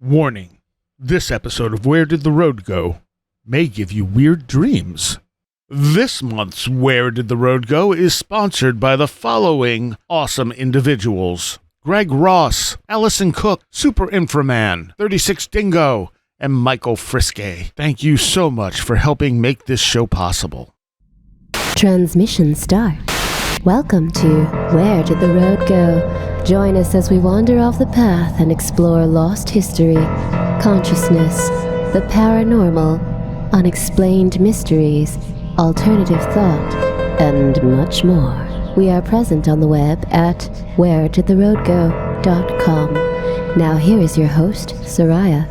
Warning, this episode of Where Did the Road Go may give you weird dreams. This month's Where Did the Road Go is sponsored by the following awesome individuals: Greg Ross, Allison Cook, Super Inframan, 36 Dingo, and Michael Friske. Thank you so much for helping make this show possible. Transmission start. Welcome to Where Did the Road Go? Join us as we wander off the path and explore lost history, consciousness, the paranormal, unexplained mysteries, alternative thought, and much more. We are present on the web at wheredidtheroadgo.com. Now here is your host, Seriah.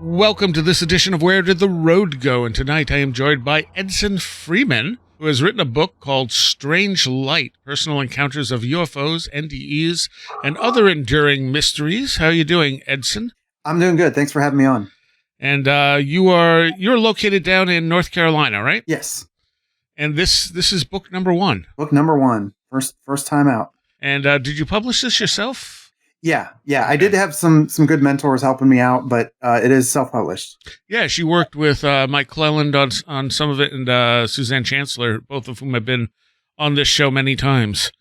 Welcome to this edition of Where Did the Road Go? And tonight I am joined by Edson Freeman, who has written a book called Strange Light, Personal Encounters of UFOs, NDEs, and Other Enduring Mysteries. How are you doing, Edson? I'm doing good. Thanks for having me on. And you're located down in North Carolina, right? Yes. And this is book number one. Book number one. First time out. And did you publish this yourself? Yeah. I did have some good mentors helping me out, but it is self-published. Yeah, she worked with Mike Cleland on some of it, and Suzanne Chancellor, both of whom have been on this show many times.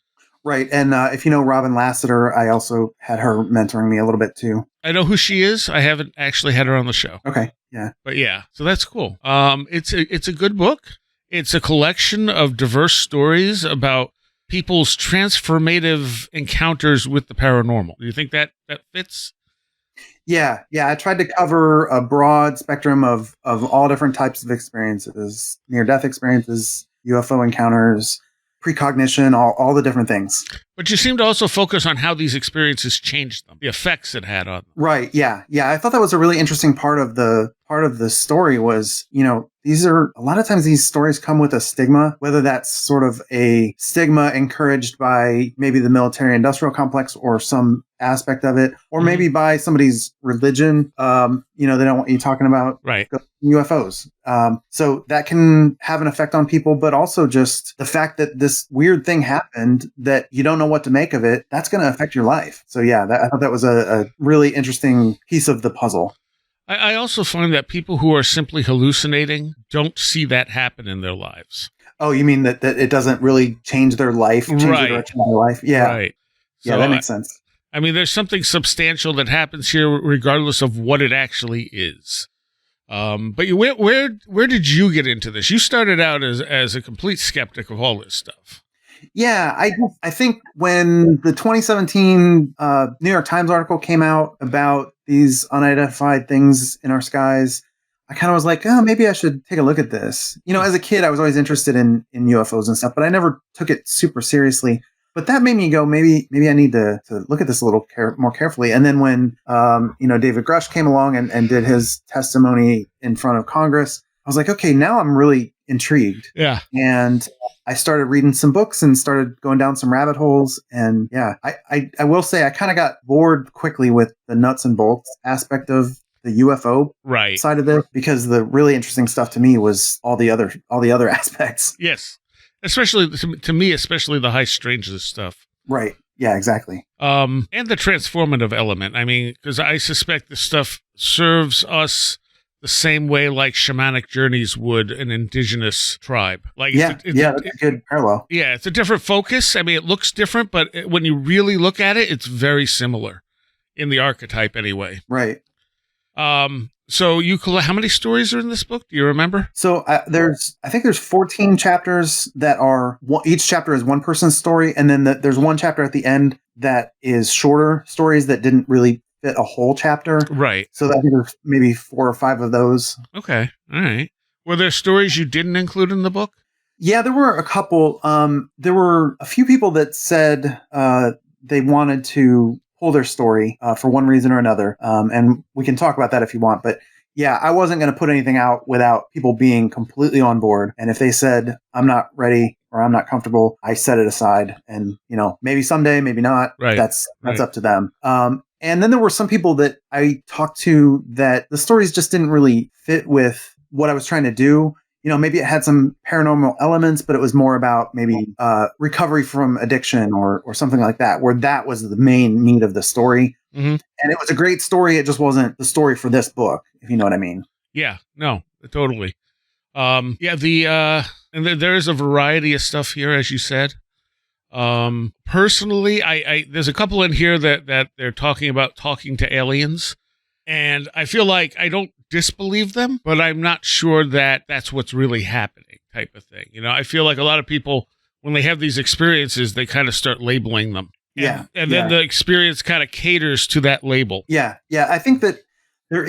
Right, and if you know Robin Lassiter, I also had her mentoring me a little bit too. I know who she is. I haven't actually had her on the show. Okay, yeah. But yeah, so that's cool. It's a good book. It's a collection of diverse stories about people's transformative encounters with the paranormal. Do you think that fits? Yeah. I tried to cover a broad spectrum of all different types of experiences, near-death experiences, UFO encounters, precognition, all the different things. But you seem to also focus on how these experiences changed them, the effects it had on them. Right. Yeah. I thought that was a really interesting part of the story was, these are a lot of times these stories come with a stigma, whether that's sort of a stigma encouraged by maybe the military industrial complex or some aspect of it, or maybe by somebody's religion. They don't want you talking about UFOs. So that can have an effect on people, but also just the fact that this weird thing happened that you don't know what to make of it, that's going to affect your life. So yeah, I thought that was a really interesting piece of the puzzle. I also find that people who are simply hallucinating don't see that happen in their lives. Oh, you mean that it doesn't really change their life, change the direction of their life? Yeah. Right. Yeah, that makes sense. I mean, there's something substantial that happens here regardless of what it actually is. But where did you get into this? You started out as a complete skeptic of all this stuff. Yeah, I think when the 2017 New York Times article came out about these unidentified things in our skies, I kind of was like, oh, maybe I should take a look at this. As a kid, I was always interested in UFOs and stuff, but I never took it super seriously. But that made me go, maybe I need to look at this a little more carefully. And then when, David Grush came along and did his testimony in front of Congress, I was like, okay, now I'm really intrigued. Yeah. And I started reading some books and started going down some rabbit holes. And yeah, I will say I kind of got bored quickly with the nuts and bolts aspect of the UFO side of this, because the really interesting stuff to me was all the other aspects. Yes. Especially to me, especially the high strangeness stuff. Right. Yeah, exactly. And the transformative element. I mean, because I suspect this stuff serves us the same way like shamanic journeys would an indigenous tribe. That's a good parallel. Yeah, it's a different focus. I mean, it looks different, but when you really look at it, it's very similar in the archetype anyway. Right. So how many stories are in this book? Do you remember? So I think there's 14 chapters that are, each chapter is one person's story. And then there's one chapter at the end that is shorter stories that didn't really fit a whole chapter. Right. So I think there's maybe 4 or 5 of those. Okay. All right. Were there stories you didn't include in the book? Yeah, there were a couple. There were a few people that said they wanted to pull their story for one reason or another. And we can talk about that if you want. But yeah, I wasn't going to put anything out without people being completely on board. And if they said, I'm not ready or I'm not comfortable, I set it aside. And, maybe someday, maybe not. Right. That's up to them. And then there were some people that I talked to that the stories just didn't really fit with what I was trying to do. Maybe it had some paranormal elements, but it was more about maybe recovery from addiction or something like that, where that was the main meat of the story. Mm-hmm. And it was a great story. It just wasn't the story for this book, if you know what I mean. Yeah, no, totally. And there is a variety of stuff here, as you said. Personally, I there's a couple in here that they're talking about talking to aliens, and I feel like I don't disbelieve them, but I'm not sure that that's what's really happening, type of thing. I feel like a lot of people, when they have these experiences, they kind of start labeling them. And then the experience kind of caters to that label. Yeah. I think that there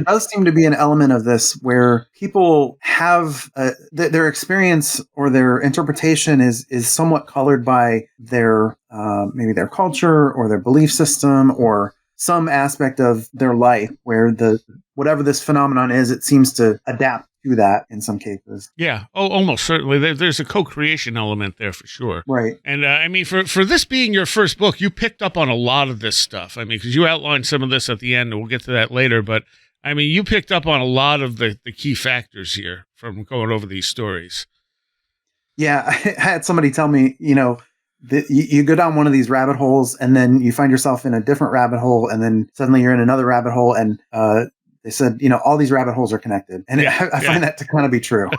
does seem to be an element of this where people have their experience or their interpretation is somewhat colored by their maybe their culture or their belief system or some aspect of their life where whatever this phenomenon is, it seems to adapt to that in some cases. Yeah. Oh, almost certainly. There's a co-creation element there for sure. Right. And for this being your first book, you picked up on a lot of this stuff. Because you outlined some of this at the end, and we'll get to that later. But you picked up on a lot of the key factors here from going over these stories. Yeah. I had somebody tell me, you go down one of these rabbit holes and then you find yourself in a different rabbit hole and then suddenly you're in another rabbit hole and they said, all these rabbit holes are connected. And I find that to kind of be true.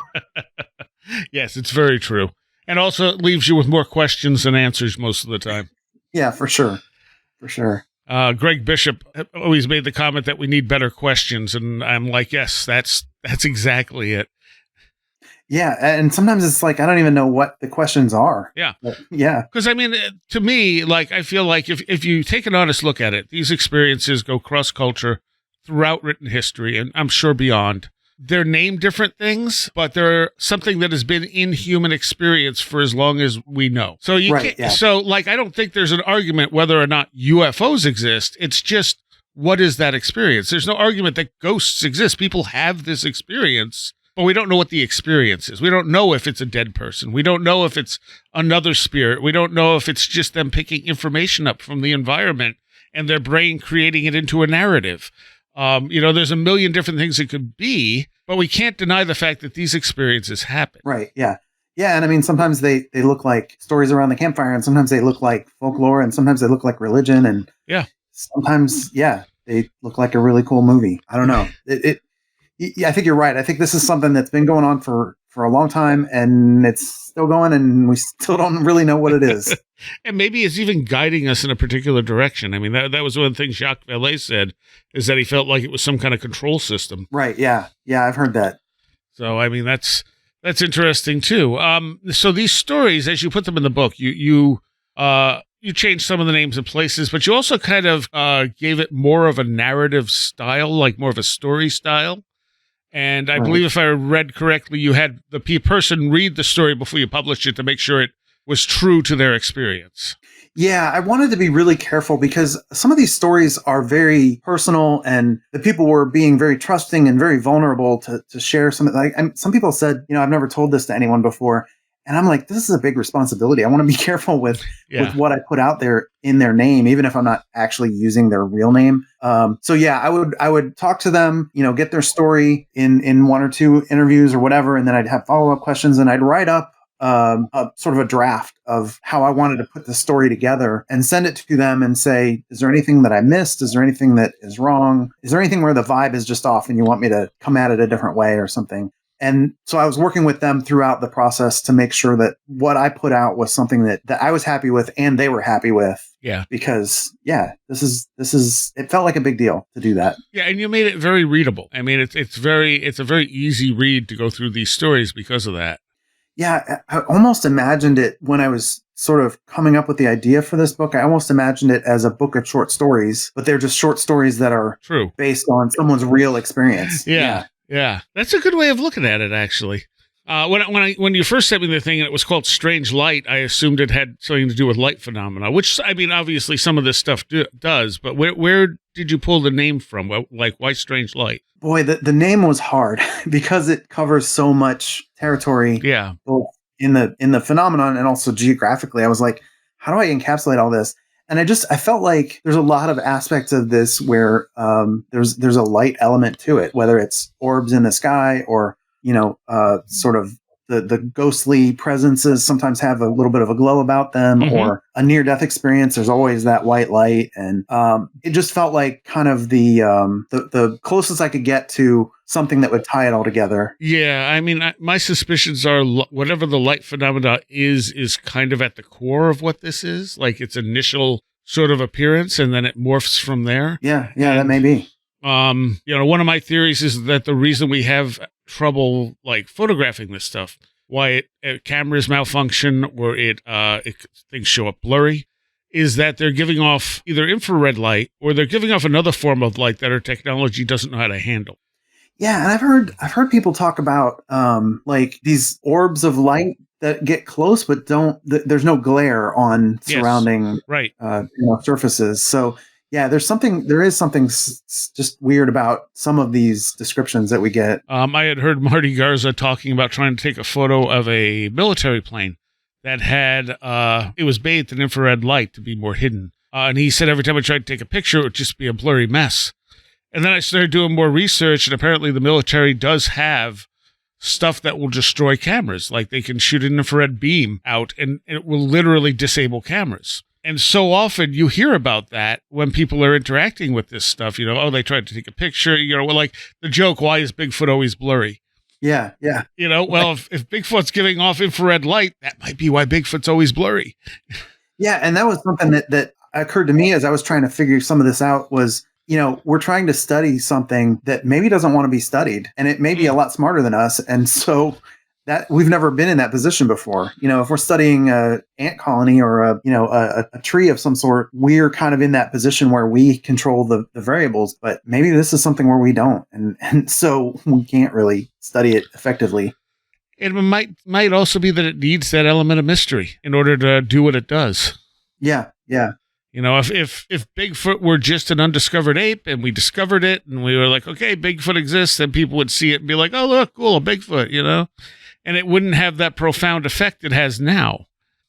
Yes, it's very true. And also it leaves you with more questions than answers most of the time. Yeah, for sure. For sure. Greg Bishop always made the comment that we need better questions. And I'm like, yes, that's exactly it. Yeah, and sometimes it's like I don't even know what the questions are. Yeah. Yeah. Because, to me, I feel like if you take an honest look at it, these experiences go cross-culture throughout written history, and I'm sure beyond. They're named different things, but they're something that has been in human experience for as long as we know. So I don't think there's an argument whether or not UFOs exist. It's just, what is that experience? There's no argument that ghosts exist. People have this experience. But we don't know what the experience is. We don't know if it's a dead person. We don't know if it's another spirit. We don't know if it's just them picking information up from the environment and their brain creating it into a narrative. There's a million different things it could be, but we can't deny the fact that these experiences happen. Right. Yeah. Yeah. And sometimes they look like stories around the campfire, and sometimes they look like folklore, and sometimes they look like religion. And sometimes, they look like a really cool movie. I don't know. I think you're right. I think this is something that's been going on for a long time, and it's still going, and we still don't really know what it is. And maybe it's even guiding us in a particular direction. That was one of the things Jacques Vallée said, is that he felt like it was some kind of control system. Right. Yeah. Yeah. I've heard that. So, that's interesting too. So these stories, as you put them in the book, you changed some of the names and places, but you also kind of gave it more of a narrative style, like more of a story style. And I believe if I read correctly, you had the person read the story before you published it to make sure it was true to their experience. Yeah, I wanted to be really careful because some of these stories are very personal, and the people were being very trusting and very vulnerable to share something. And some people said, I've never told this to anyone before. And I'm like, this is a big responsibility. I want to be careful with what I put out there in their name, even if I'm not actually using their real name. I would talk to them, get their story in one or two interviews or whatever. And then I'd have follow-up questions, and I'd write up a sort of a draft of how I wanted to put the story together and send it to them and say, is there anything that I missed? Is there anything that is wrong? Is there anything where the vibe is just off and you want me to come at it a different way or something? And so I was working with them throughout the process to make sure that what I put out was something that I was happy with and they were happy with. Yeah. Because this is it felt like a big deal to do that. Yeah, and you made it very readable. It's a very easy read to go through these stories because of that. Yeah, I almost imagined it when I was sort of coming up with the idea for this book. I almost imagined it as a book of short stories, but they're just short stories that are true based on someone's real experience. Yeah, that's a good way of looking at it, actually. When you first sent me the thing and it was called Strange Light, I assumed it had something to do with light phenomena, which, obviously some of this stuff does, but where did you pull the name from? Why Strange Light? Boy, the name was hard because it covers so much territory. Yeah. Both in the phenomenon and also geographically. I was like, how do I encapsulate all this? And I felt like there's a lot of aspects of this where there's a light element to it, whether it's orbs in the sky or, sort of the ghostly presences sometimes have a little bit of a glow about them, or a near-death experience. There's always that white light. And it just felt like kind of the closest I could get to something that would tie it all together. Yeah, I mean, my suspicions are whatever the light phenomena is kind of at the core of what this is, like its initial sort of appearance, and then it morphs from there. Yeah, that may be. One of my theories is that the reason we have trouble like photographing this stuff, why cameras malfunction or things show up blurry, is that they're giving off either infrared light or they're giving off another form of light that our technology doesn't know how to handle. Yeah, and I've heard people talk about like these orbs of light that get close but there's no glare on surrounding surfaces. So yeah, there is something just weird about some of these descriptions that we get. I had heard Marty Garza talking about trying to take a photo of a military plane that had it was bathed in infrared light to be more hidden, and he said every time I tried to take a picture, it would just be a blurry mess. And then I started doing more research, and apparently the military does have stuff that will destroy cameras. Like they can shoot an infrared beam out, and it will literally disable cameras. And so often you hear about that when people are interacting with this stuff. They tried to take a picture. Like the joke, why is Bigfoot always blurry? Yeah. If Bigfoot's giving off infrared light, that might be why Bigfoot's always blurry. Yeah, and that was something that occurred to me as I was trying to figure some of this out was, we're trying to study something that maybe doesn't want to be studied, and it may be a lot smarter than us. And so that we've never been in that position before. If we're studying an ant colony or a tree of some sort, we're kind of in that position where we control the variables, but maybe this is something where we don't. And so we can't really study it effectively. It might also be that it needs that element of mystery in order to do what it does. Yeah. If Bigfoot were just an undiscovered ape and we discovered it and we were like, okay, Bigfoot exists, then people would see it and be like, oh, look, cool, a Bigfoot, and it wouldn't have that profound effect it has now.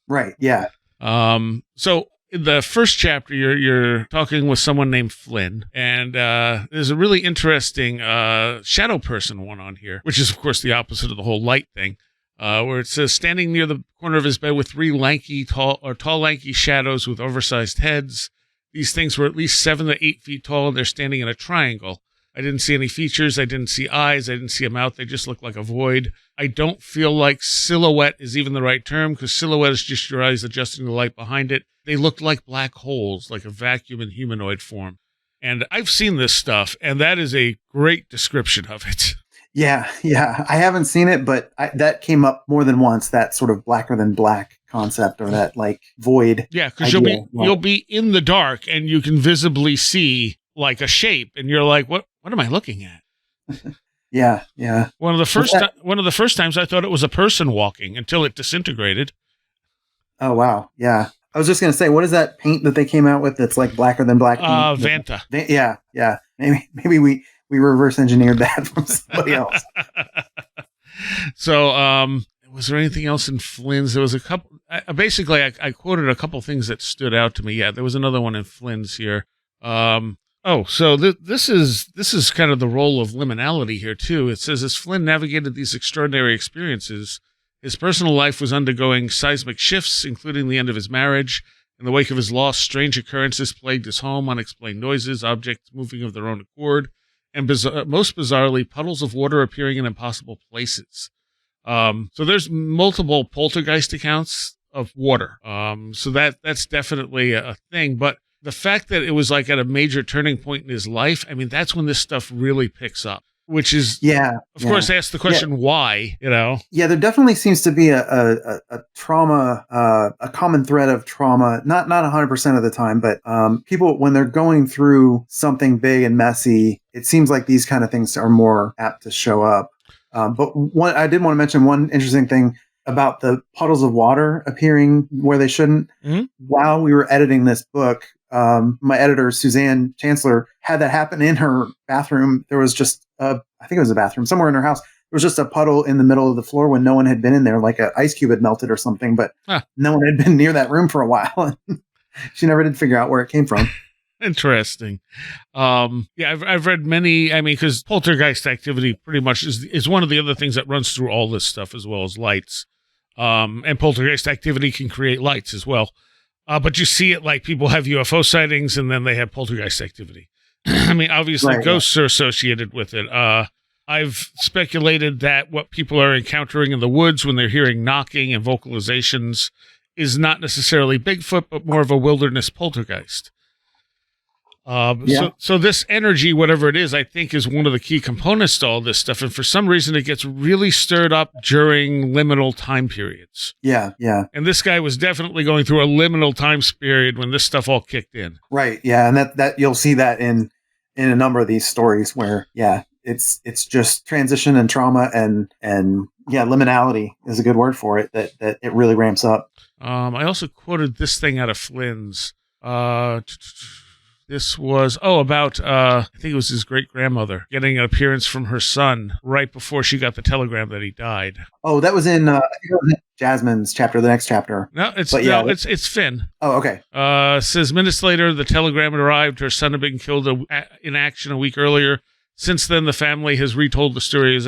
Right. Yeah. So in the first chapter, you're talking with someone named Flynn, and there's a really interesting shadow person one on here, which is, of course, the opposite of the whole light thing. Where it says, standing near the corner of his bed with three tall, lanky shadows with oversized heads. These things were at least 7 to 8 feet tall, and they're standing in a triangle. I didn't see any features. I didn't see eyes. I didn't see a mouth. They just looked like a void. I don't feel like silhouette is even the right term, because silhouette is just your eyes adjusting the light behind it. They looked like black holes, like a vacuum in humanoid form. And I've seen this stuff, and that is a great description of it. Yeah. I haven't seen it, but that came up more than once, that sort of blacker than black concept, or that like void. Yeah, because you'll be in the dark and you can visibly see like a shape, and you're like, what am I looking at? Yeah. One of the first times I thought it was a person walking until it disintegrated. Oh wow. Yeah. I was just going to say, what is that paint that they came out with that's like blacker than black paint? Vanta. Yeah. Maybe we reverse engineered that from somebody else. So, was there anything else in Flynn's? There was a couple. I quoted a couple things that stood out to me. Yeah, there was another one in Flynn's here. So this is kind of the role of liminality here too. It says, as Flynn navigated these extraordinary experiences, his personal life was undergoing seismic shifts, including the end of his marriage. In the wake of his loss, strange occurrences plagued his home, unexplained noises, objects moving of their own accord, and most bizarrely, puddles of water appearing in impossible places. So there's multiple poltergeist accounts of water. So that's definitely a thing. But the fact that it was like at a major turning point in his life, I mean, that's when this stuff really picks up. Which is, of course, ask the question, why, Yeah, there definitely seems to be a trauma, a common thread of trauma, not 100% of the time, but people, when they're going through something big and messy, it seems like these kind of things are more apt to show up. But I did want to mention one interesting thing about the puddles of water appearing where they shouldn't. Mm-hmm. While we were editing this book, my editor, Suzanne Chancellor, had that happen in her bathroom. There was just, I think it was a bathroom somewhere in her house. There was just a puddle in the middle of the floor when no one had been in there, like an ice cube had melted or something, but no one had been near that room for a while. She never did figure out where it came from. Interesting. I've read many, because poltergeist activity pretty much is one of the other things that runs through all this stuff, as well as lights. And poltergeist activity can create lights as well. But you see it like people have UFO sightings and then they have poltergeist activity. Obviously ghosts are associated with it. I've speculated that what people are encountering in the woods when they're hearing knocking and vocalizations is not necessarily Bigfoot, but more of a wilderness poltergeist. So this energy, whatever it is, I think is one of the key components to all this stuff. And for some reason, it gets really stirred up during liminal time periods. Yeah. And this guy was definitely going through a liminal time period when this stuff all kicked in. Right. Yeah. And that you'll see that in a number of these stories where, it's just transition and trauma and liminality is a good word for it, that it really ramps up. I also quoted this thing out of Flynn's. This was, about, I think it was his great-grandmother getting an appearance from her son right before she got the telegram that he died. Oh, that was in Jasmine's chapter, the next chapter. No, it's Finn. Oh, okay. Says, minutes later, the telegram had arrived. Her son had been killed in action a week earlier. Since then, the family has retold the story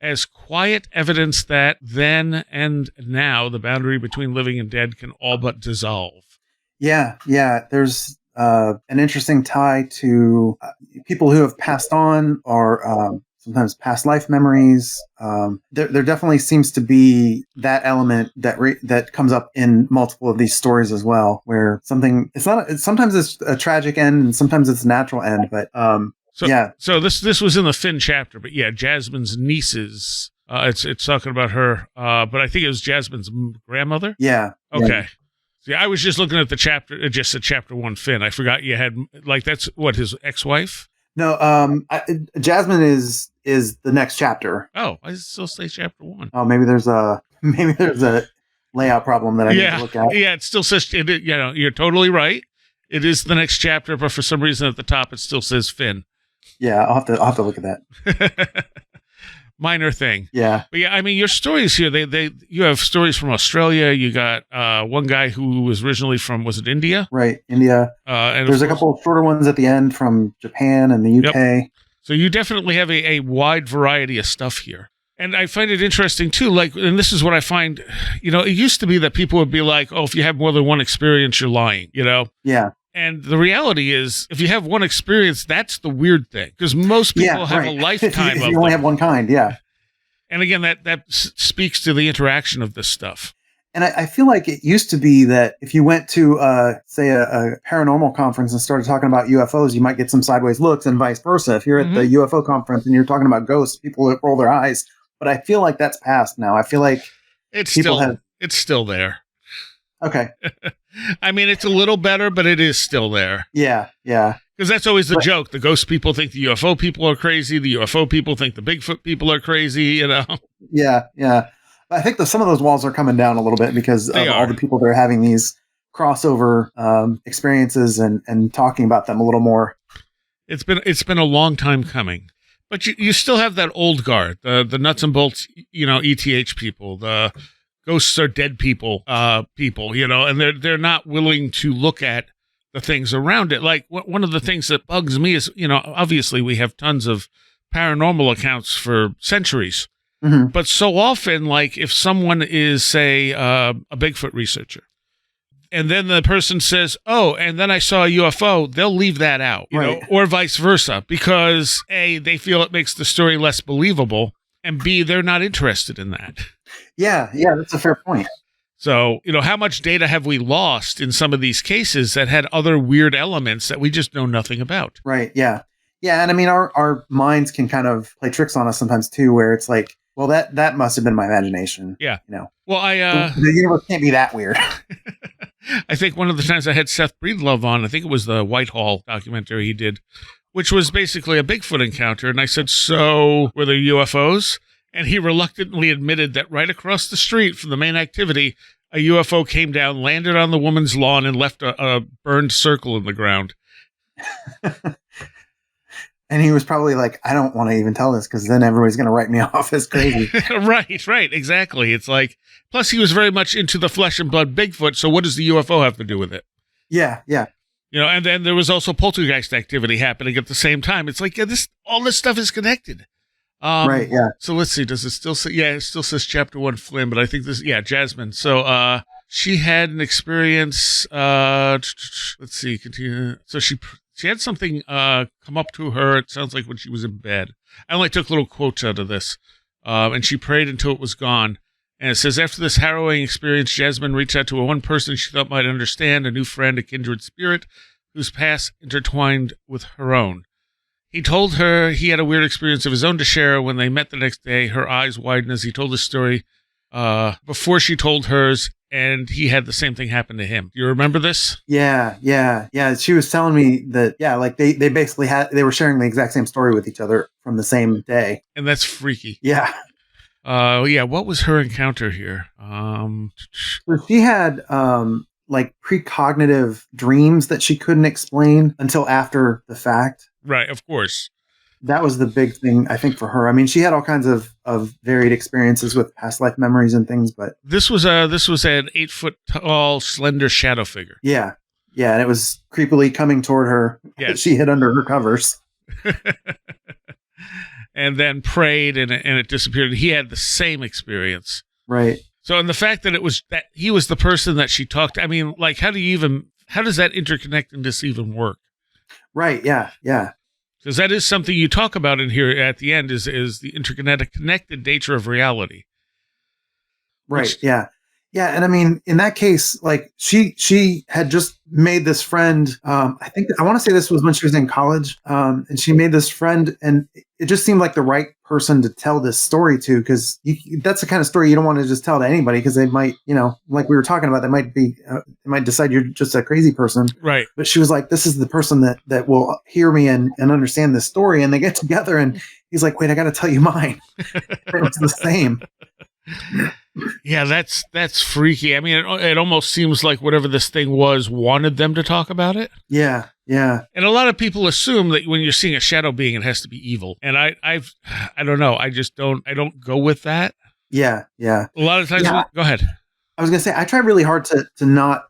as quiet evidence that then and now the boundary between living and dead can all but dissolve. Yeah. There's an interesting tie to people who have passed on or sometimes past life memories. There definitely seems to be that element that comes up in multiple of these stories as well, where sometimes it's a tragic end and sometimes it's a natural end, but So this was in the Finn chapter, but Jasmine's nieces. It's talking about her, but I think it was Jasmine's grandmother. Yeah. Okay. Yeah. See, I was just looking at the chapter, just a chapter 1 Finn. I forgot you had that's what, his ex-wife. No, Jasmine is the next chapter. Oh, I still say chapter 1. Oh, maybe there's a layout problem that I need to look at. Yeah, it still says you're totally right. It is the next chapter, but for some reason at the top it still says Finn. Yeah, I'll have to look at that. Minor thing. Yeah. But your stories here, you have stories from Australia. You got one guy who was originally from, was it India? Right, India. And there's a couple of shorter ones at the end from Japan and the UK. Yep. So you definitely have a wide variety of stuff here. And I find it interesting too, and this is what I find, it used to be that people would be like, oh, if you have more than one experience, you're lying, Yeah. And the reality is, if you have one experience, that's the weird thing, because most people have a lifetime of you only have one kind, yeah. And again, that speaks to the interaction of this stuff. And I feel like it used to be that if you went to, say, a paranormal conference and started talking about UFOs, you might get some sideways looks and vice versa. If you're at the UFO conference and you're talking about ghosts, people roll their eyes. But I feel like that's past now. I feel like it's still there. Okay. It's a little better, but it is still there. Yeah. Because that's always the joke. The ghost people think the UFO people are crazy. The UFO people think the Bigfoot people are crazy, Yeah. I think some of those walls are coming down a little bit because of all the people that are having these crossover experiences and talking about them a little more. It's been a long time coming. But you still have that old guard, the nuts and bolts, ETH people, the ghosts are dead people, and they're not willing to look at the things around it. Like one of the things that bugs me is, obviously we have tons of paranormal accounts for centuries, but so often, like if someone is, say, a Bigfoot researcher, and then the person says, oh, and then I saw a UFO, they'll leave that out, or vice versa, because A, they feel it makes the story less believable, and B, they're not interested in that. Yeah, that's a fair point. So, how much data have we lost in some of these cases that had other weird elements that we just know nothing about? Right, yeah. Yeah, and our minds can kind of play tricks on us sometimes too, where it's like, well, that must have been my imagination. Yeah. Well, the universe can't be that weird. I think one of the times I had Seth Breedlove on, I think it was the Whitehall documentary he did, which was basically a Bigfoot encounter. And I said, so were there UFOs? And he reluctantly admitted that right across the street from the main activity, a UFO came down, landed on the woman's lawn, and left a burned circle in the ground. And he was probably like, I don't want to even tell this because then everybody's going to write me off as crazy. Right, exactly. It's like, plus he was very much into the flesh and blood Bigfoot, so what does the UFO have to do with it? Yeah, yeah. You know, and then there was also poltergeist activity happening at the same time. It's like, yeah, all this stuff is connected. Right, yeah. So let's see, does it still say, yeah, it still says chapter 1 Flynn, but I think this, yeah, Jasmine. So, she had an experience, let's see, continue. So she had something, come up to her, it sounds like when she was in bed. I only took little quotes out of this. And she prayed until it was gone. And it says, after this harrowing experience, Jasmine reached out to one person she thought might understand, a new friend, a kindred spirit, whose past intertwined with her own. He told her he had a weird experience of his own to share. When they met the next day, her eyes widened as he told his story before she told hers, and he had the same thing happen to him. Do you remember this? Yeah. She was telling me that, yeah, like they basically they were sharing the exact same story with each other from the same day. And that's freaky. Yeah. Yeah, what was her encounter here? So she had like precognitive dreams that she couldn't explain until after the fact. Right, of course. That was the big thing, I think, for her. I mean, she had all kinds of varied experiences with past life memories and things, but this was an 8-foot tall, slender shadow figure. Yeah, and it was creepily coming toward her. Yes. She hid under her covers. And then prayed, and it disappeared. He had the same experience. Right. So, and the fact that he was the person that she talked to, I mean, like, how does that interconnectedness even work? Right. Yeah. Because that is something you talk about in here at the end is the connected nature of reality. Right. Yeah. And I mean, in that case, like she had just made this friend. I want to say this was when she was in college. And she made this friend, and it just seemed like the right person to tell this story to, because that's the kind of story you don't want to just tell to anybody, because they might, like we were talking about, they might decide you're just a crazy person. Right. But she was like, this is the person that will hear me and understand this story. And they get together, and he's like, wait, I got to tell you mine. It was the same. Yeah, that's freaky. I mean, it almost seems like whatever this thing was wanted them to talk about it. Yeah. And a lot of people assume that when you're seeing a shadow being, it has to be evil. And I don't know. I don't go with that. Yeah. A lot of times, go ahead. I was going to say, I try really hard to not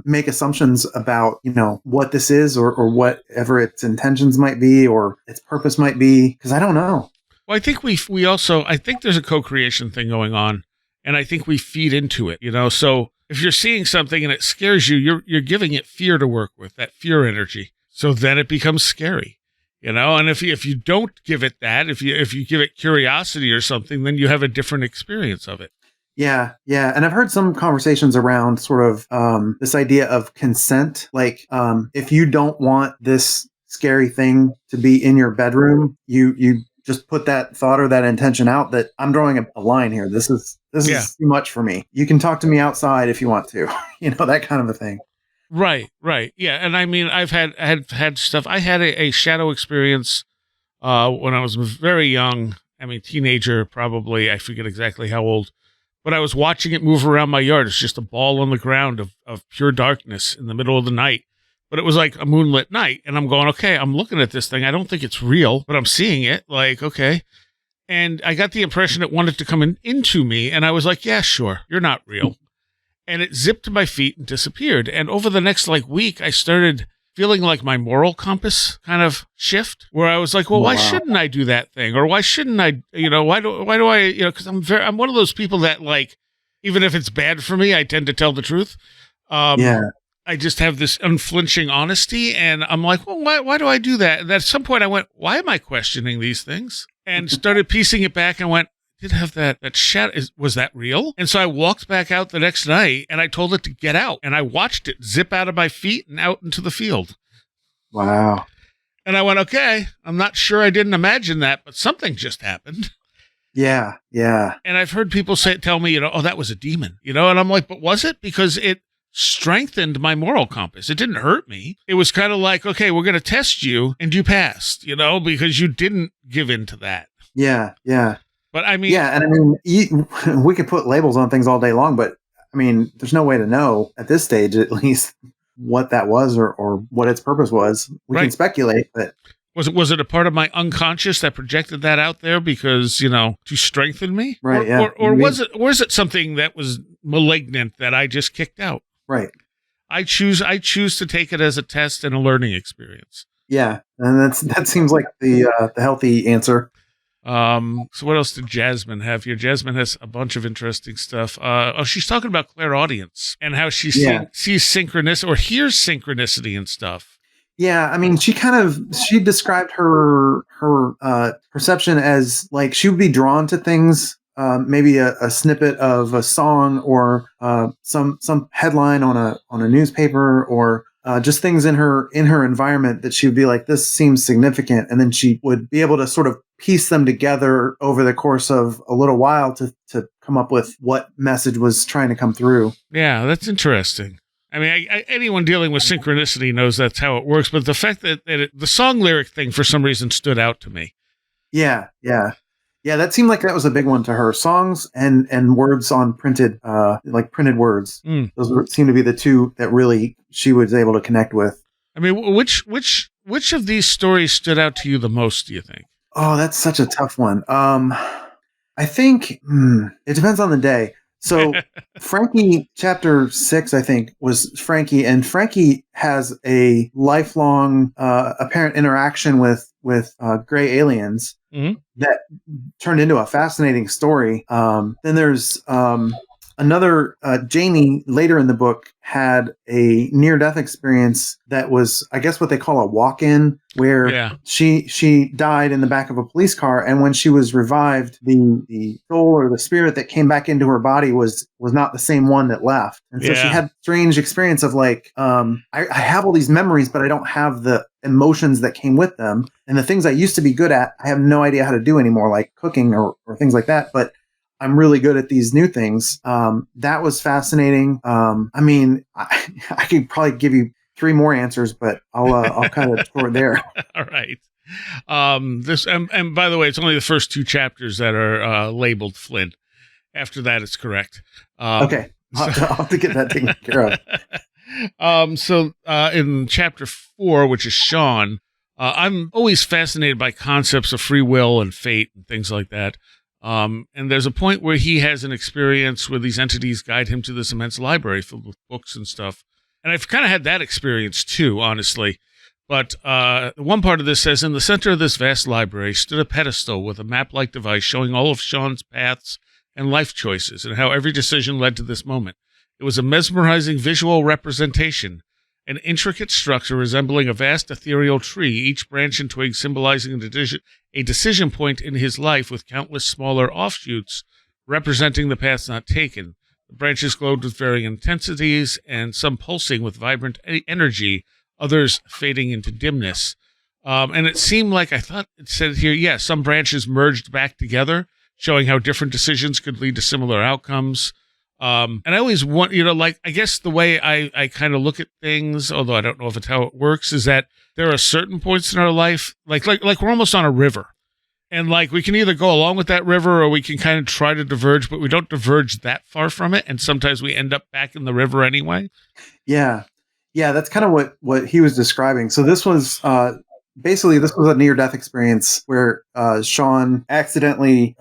make assumptions about, what this is or whatever its intentions might be or its purpose might be, because I don't know. Well, I think I think there's a co-creation thing going on, and I think we feed into it, so if you're seeing something and it scares you, you're giving it fear to work with, that fear energy. So then it becomes scary, and if you don't give it that, if you give it curiosity or something, then you have a different experience of it. Yeah. And I've heard some conversations around sort of this idea of consent. Like if you don't want this scary thing to be in your bedroom, you just put that thought or that intention out that I'm drawing a line here. This is too much for me. You can talk to me outside if you want to, that kind of a thing. Right. Yeah. And I mean, I've had stuff. I had a shadow experience when I was very young. I mean, teenager, probably. I forget exactly how old, but I was watching it move around my yard. It's just a ball on the ground of pure darkness in the middle of the night. But it was like a moonlit night, and I'm going, okay, I'm looking at this thing. I don't think it's real, but I'm seeing it. Like, okay. And I got the impression it wanted to come into me, and I was like, yeah, sure, you're not real. And it zipped to my feet and disappeared. And over the next week, I started feeling like my moral compass kind of shift, where I was like, well, why shouldn't I do that thing? Or why shouldn't I, why do I, because I'm one of those people that, like, even if it's bad for me, I tend to tell the truth. I just have this unflinching honesty, and I'm like, well, why do I do that? And at some point I went, why am I questioning these things? And started piecing it back and went, did have that shadow, was that real? And so I walked back out the next night, and I told it to get out, and I watched it zip out of my feet and out into the field. Wow. And I went, okay, I'm not sure I didn't imagine that, but something just happened. Yeah. And I've heard people tell me, oh, that was a demon, and I'm like, but was it? Because it strengthened my moral compass. It didn't hurt me. It was kind of like, okay, we're going to test you, and you passed, because you didn't give in to that. Yeah. But I mean, yeah, and I mean, we could put labels on things all day long, but I mean, there's no way to know at this stage, at least, what that was or what its purpose was. We can speculate, but was it a part of my unconscious that projected that out there because, to strengthen me? Right. Yeah. Or was it something that was malignant that I just kicked out? Right. I choose to take it as a test and a learning experience. Yeah, and that seems like the healthy answer. So what else did Jasmine have here? Jasmine has a bunch of interesting stuff. She's talking about clairaudience and how she sees synchronous or hears synchronicity and stuff. Yeah, I mean, she described her perception as like she would be drawn to things, maybe a snippet of a song or some headline on a newspaper or just things in her environment that she would be like, this seems significant, and then she would be able to sort of piece them together over the course of a little while to come up with what message was trying to come through. Yeah, that's interesting. I mean, anyone dealing with synchronicity knows that's how it works, but the fact that the song lyric thing for some reason stood out to me. Yeah. That seemed like that was a big one to her. Songs and words on printed words. Those seem to be the two that really she was able to connect with. I mean, which of these stories stood out to you the most, do you think? Oh, that's such a tough one. I think it depends on the day. So Frankie, chapter 6, I think, was Frankie, and Frankie has a lifelong apparent interaction with gray aliens that turned into a fascinating story. Then there's another Janie later in the book had a near-death experience that was, I guess, what they call a walk-in, where she died in the back of a police car, and when she was revived, the soul or the spirit that came back into her body was not the same one that left. And so she had a strange experience of like, I have all these memories, but I don't have the emotions that came with them. And the things I used to be good at, I have no idea how to do anymore, like cooking or things like that. But I'm really good at these new things. That was fascinating. I mean, I could probably give you 3 more answers, but I'll kind of throw it there. All right. This and by the way, it's only the first 2 chapters that are labeled Flynn. After that, it's correct. Okay, I'll have to get that taken care of. So in chapter 4, which is Sean, I'm always fascinated by concepts of free will and fate and things like that. And there's a point where he has an experience where these entities guide him to this immense library filled with books and stuff. And I've kind of had that experience too, honestly. But one part of this says, in the center of this vast library stood a pedestal with a map-like device showing all of Sean's paths and life choices and how every decision led to this moment. It was a mesmerizing visual representation, an intricate structure resembling a vast ethereal tree, each branch and twig symbolizing a decision point in his life with countless smaller offshoots representing the paths not taken. The branches glowed with varying intensities, and some pulsing with vibrant energy, others fading into dimness. And it seemed like, I thought it said here, some branches merged back together, showing how different decisions could lead to similar outcomes. And I always want, I guess the way I kind of look at things, although I don't know if it's how it works, is that there are certain points in our life, like we're almost on a river. And like we can either go along with that river or we can kind of try to diverge, but we don't diverge that far from it. And sometimes we end up back in the river anyway. Yeah. Yeah, that's kind of what he was describing. So this was basically a near-death experience where Sean accidentally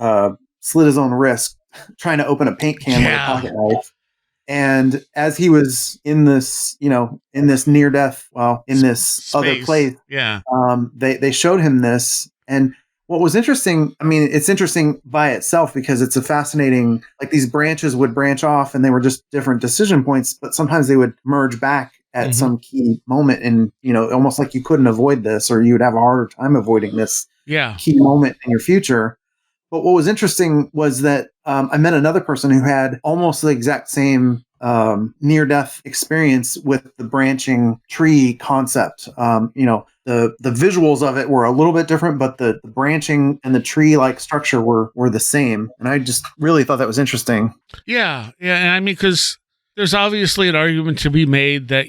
slit his own wrist trying to open a paint can with a pocket knife. And as he was in this, in this near-death, in this space, other place, they showed him this. And what was interesting, I mean, it's interesting by itself because it's a fascinating, like these branches would branch off and they were just different decision points, but sometimes they would merge back at some key moment, and almost like you couldn't avoid this, or you would have a harder time avoiding this key moment in your future. But what was interesting was that I met another person who had almost the exact same near-death experience with the branching tree concept. The visuals of it were a little bit different, but the branching and the tree-like structure were the same. And I just really thought that was interesting. Yeah. And I mean, because there's obviously an argument to be made that,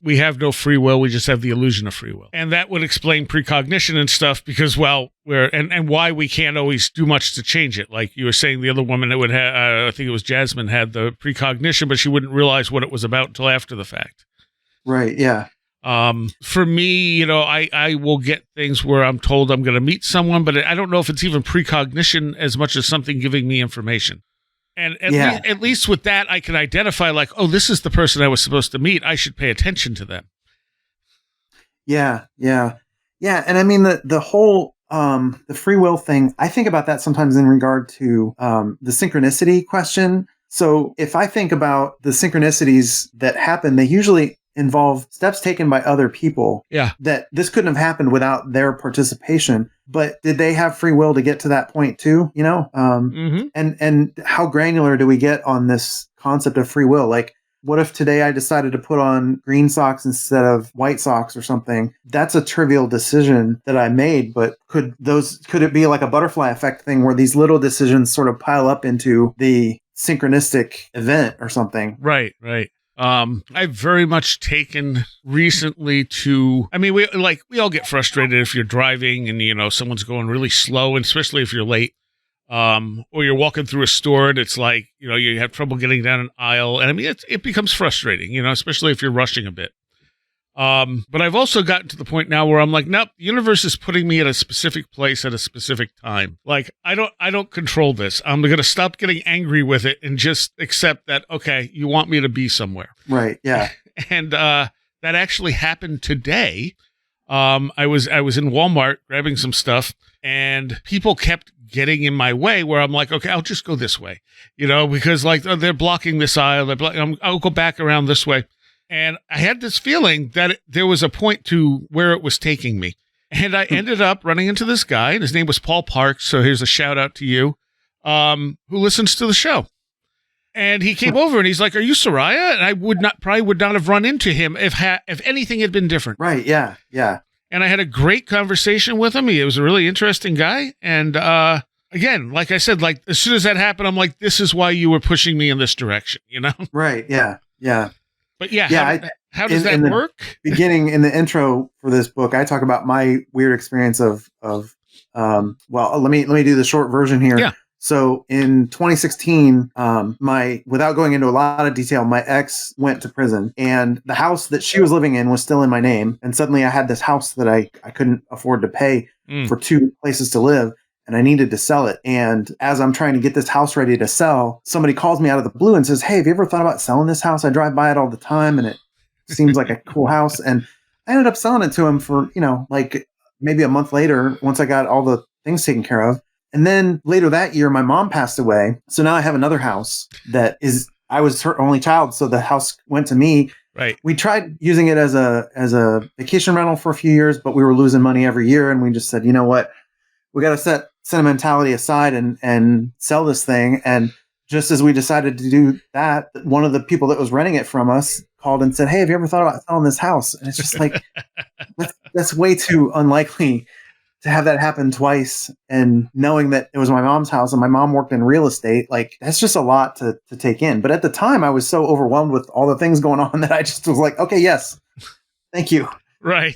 we have no free will. We just have the illusion of free will. And that would explain precognition and stuff because, and why we can't always do much to change it. Like you were saying, the other woman that would have, I think it was Jasmine, had the precognition, but she wouldn't realize what it was about until after the fact. Right. Yeah. For me, I will get things where I'm told I'm going to meet someone, but I don't know if it's even precognition as much as something giving me information. And Yeah. at least with that, I can identify like, oh, this is the person I was supposed to meet. I should pay attention to them. Yeah, yeah, yeah. And I mean the whole the free will thing. I think about that sometimes in regard to the synchronicity question. So if I think about the synchronicities that happen, they usually involve steps taken by other people. Yeah. That this couldn't have happened without their participation. But did they have free will to get to that point too? You know, and how granular do we get on this concept of free will? Like, what if today I decided to put on green socks instead of white socks or something? That's a trivial decision that I made, but could it be like a butterfly effect thing where these little decisions sort of pile up into the synchronistic event or something? Right. I've very much taken recently to, I mean, we all get frustrated if you're driving and, you know, someone's going really slow, and especially if you're late. Or you're walking through a store and it's like, you know, you have trouble getting down an aisle. And I mean, it becomes frustrating, you know, especially if you're rushing a bit. But I've also gotten to the point now where I'm like, nope, the universe is putting me at a specific place at a specific time. Like, I don't control this. I'm going to stop getting angry with it and just accept that, okay, you want me to be somewhere. Right. Yeah. And, that actually happened today. I was in Walmart grabbing some stuff, and people kept getting in my way where I'm like, okay, I'll just go this way, you know, because like they're blocking this aisle. I'll go back around this way. And I had this feeling that there was a point to where it was taking me. And I ended up running into this guy, and his name was Paul Parks. So here's a shout out to you, who listens to the show. And he came over and he's like, "Are you Seriah?" And I probably would not have run into him if anything had been different. Right. Yeah. Yeah. And I had a great conversation with him. He was a really interesting guy. And again, like I said, like as soon as that happened, I'm like, this is why you were pushing me in this direction, you know? Right. Yeah. Yeah. But yeah, how does that work? Beginning in the intro for this book, I talk about my weird experience of well, let me do the short version here. Yeah. So in 2016, without going into a lot of detail, my ex went to prison, and the house that she was living in was still in my name. And suddenly I had this house that I couldn't afford to pay for 2 places to live, and I needed to sell it. And as I'm trying to get this house ready to sell, somebody calls me out of the blue and says, "Hey, have you ever thought about selling this house? I drive by it all the time, and it seems like a cool house." And I ended up selling it to him for, you know, like maybe a month later, once I got all the things taken care of. And then later that year, my mom passed away. So now I have another house I was her only child. So the house went to me. Right. We tried using it as a vacation rental for a few years, but we were losing money every year. And we just said, you know what, we got to set sentimentality aside and sell this thing. And just as we decided to do that, one of the people that was renting it from us called and said, "Hey, have you ever thought about selling this house?" And it's just like, that's way too unlikely to have that happen twice, and knowing that it was my mom's house and my mom worked in real estate, like that's just a lot to take in. But at the time I was so overwhelmed with all the things going on that I just was like, okay, yes, thank you. Right.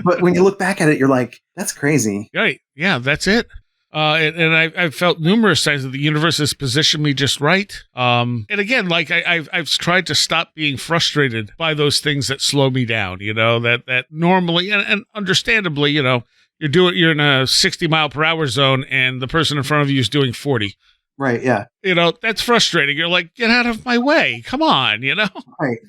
But when you look back at it, you're like, that's crazy. Right. Yeah, that's it. And I've felt numerous times that the universe has positioned me just right. And again, like I've tried to stop being frustrated by those things that slow me down, you know, that normally and understandably, you know, you're in a 60 mile per hour zone and the person in front of you is doing 40. Right. Yeah. You know, that's frustrating. You're like, get out of my way. Come on, you know? Right.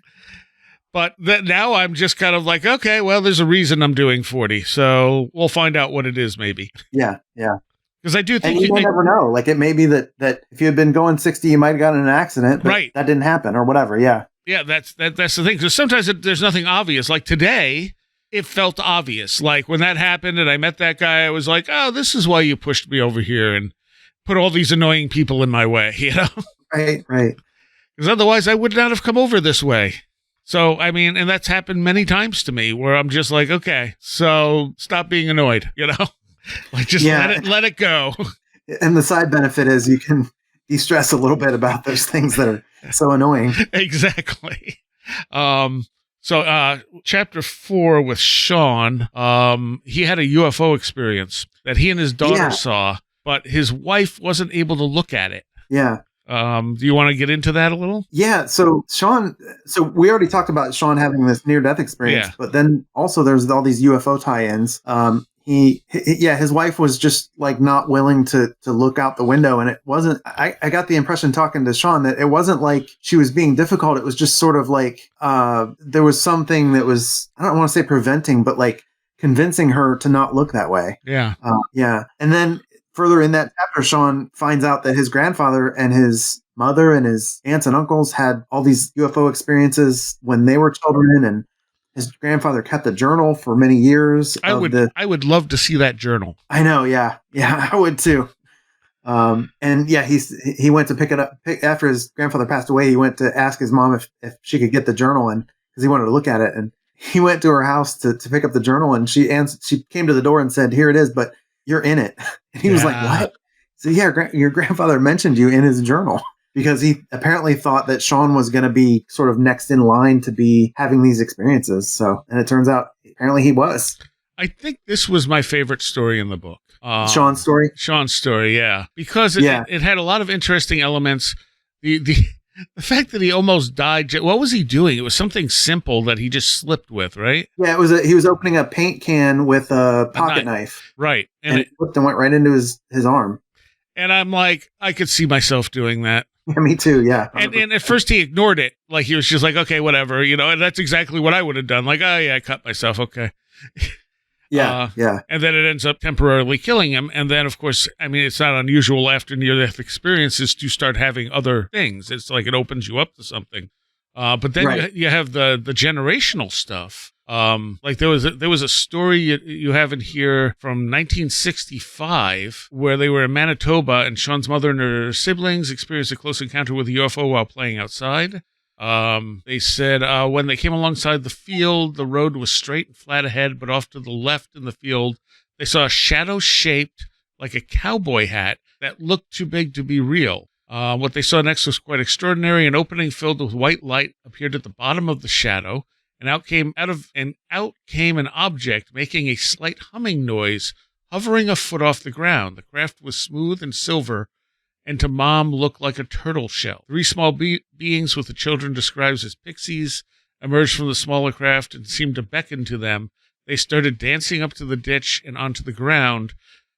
But now I'm just kind of like, okay, well, there's a reason I'm doing 40. So we'll find out what it is, maybe. Yeah. Yeah. Because I do think you never know. Like it may be that if you had been going 60, you might have gotten in an accident. But right. That didn't happen or whatever. Yeah. Yeah. That's the thing. Because sometimes there's nothing obvious. Like today, it felt obvious. Like when that happened and I met that guy, I was like, oh, this is why you pushed me over here and put all these annoying people in my way, you know? Right, right. Because otherwise I would not have come over this way. So, I mean, and that's happened many times to me where I'm just like, okay, so stop being annoyed, you know? Like just let it go. And the side benefit is you can de-stress a little bit about those things that are so annoying. Exactly. So chapter 4 with Sean, he had a UFO experience that he and his daughter saw, but his wife wasn't able to look at it. Yeah. Do you want to get into that a little? Yeah. So we already talked about Sean having this near-death experience, but then also there's all these UFO tie-ins. his wife was just like not willing to look out the window. And it wasn't, I got the impression talking to Sean that it wasn't like she was being difficult. It was just sort of like, there was something that was, I don't want to say preventing, but like convincing her to not look that way. Yeah. Yeah. And then further in that chapter, Sean finds out that his grandfather and his mother and his aunts and uncles had all these UFO experiences when they were children, and his grandfather kept a journal for many years. I would love to see that journal. I know. Yeah. Yeah, I would too. And yeah, he went to pick it up after his grandfather passed away. He went to ask his mom if she could get the journal, and because he wanted to look at it, and he went to her house to pick up the journal, and she came to the door and said, "Here it is, but you're in it." And he was like, "What?" So yeah, your grandfather mentioned you in his journal, because he apparently thought that Sean was going to be sort of next in line to be having these experiences. So, and it turns out apparently he was. I think this was my favorite story in the book. Sean's story? Sean's story, yeah. Because it had a lot of interesting elements. The fact that he almost died, what was he doing? It was something simple that he just slipped with, right? Yeah, he was opening a paint can with a pocket knife. Right. And it slipped and went right into his arm. And I'm like, I could see myself doing that. Yeah, me too, yeah. And at first he ignored it. Like he was just like, okay, whatever, and that's exactly what I would have done. Like, oh yeah, I cut myself, okay. Yeah. And then it ends up temporarily killing him. And then, of course, I mean, it's not unusual after near-death experiences to start having other things. It's like it opens you up to something. But then you have the generational stuff. Like there was a story you have in here from 1965 where they were in Manitoba, and Sean's mother and her siblings experienced a close encounter with a UFO while playing outside. They said when they came alongside the field, the road was straight and flat ahead, but off to the left in the field, they saw a shadow shaped like a cowboy hat that looked too big to be real. What they saw next was quite extraordinary. An opening filled with white light appeared at the bottom of the shadow, and out came an object making a slight humming noise, hovering a foot off the ground. The craft was smooth and silver, and to Mom looked like a turtle shell. 3 small beings, with the children described as pixies, emerged from the smaller craft and seemed to beckon to them. They started dancing up to the ditch and onto the ground,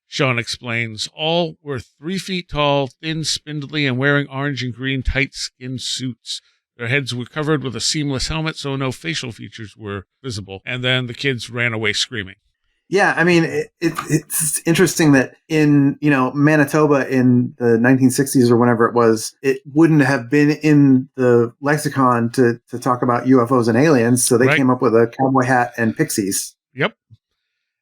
Sean explains. All were 3 feet tall, thin, spindly, and wearing orange and green tight skin suits. Their heads were covered with a seamless helmet, so no facial features were visible. And then the kids ran away screaming. Yeah, I mean, it's interesting that in, Manitoba in the 1960s or whenever it was, it wouldn't have been in the lexicon to talk about UFOs and aliens, so they came up with a cowboy hat and pixies. Yep.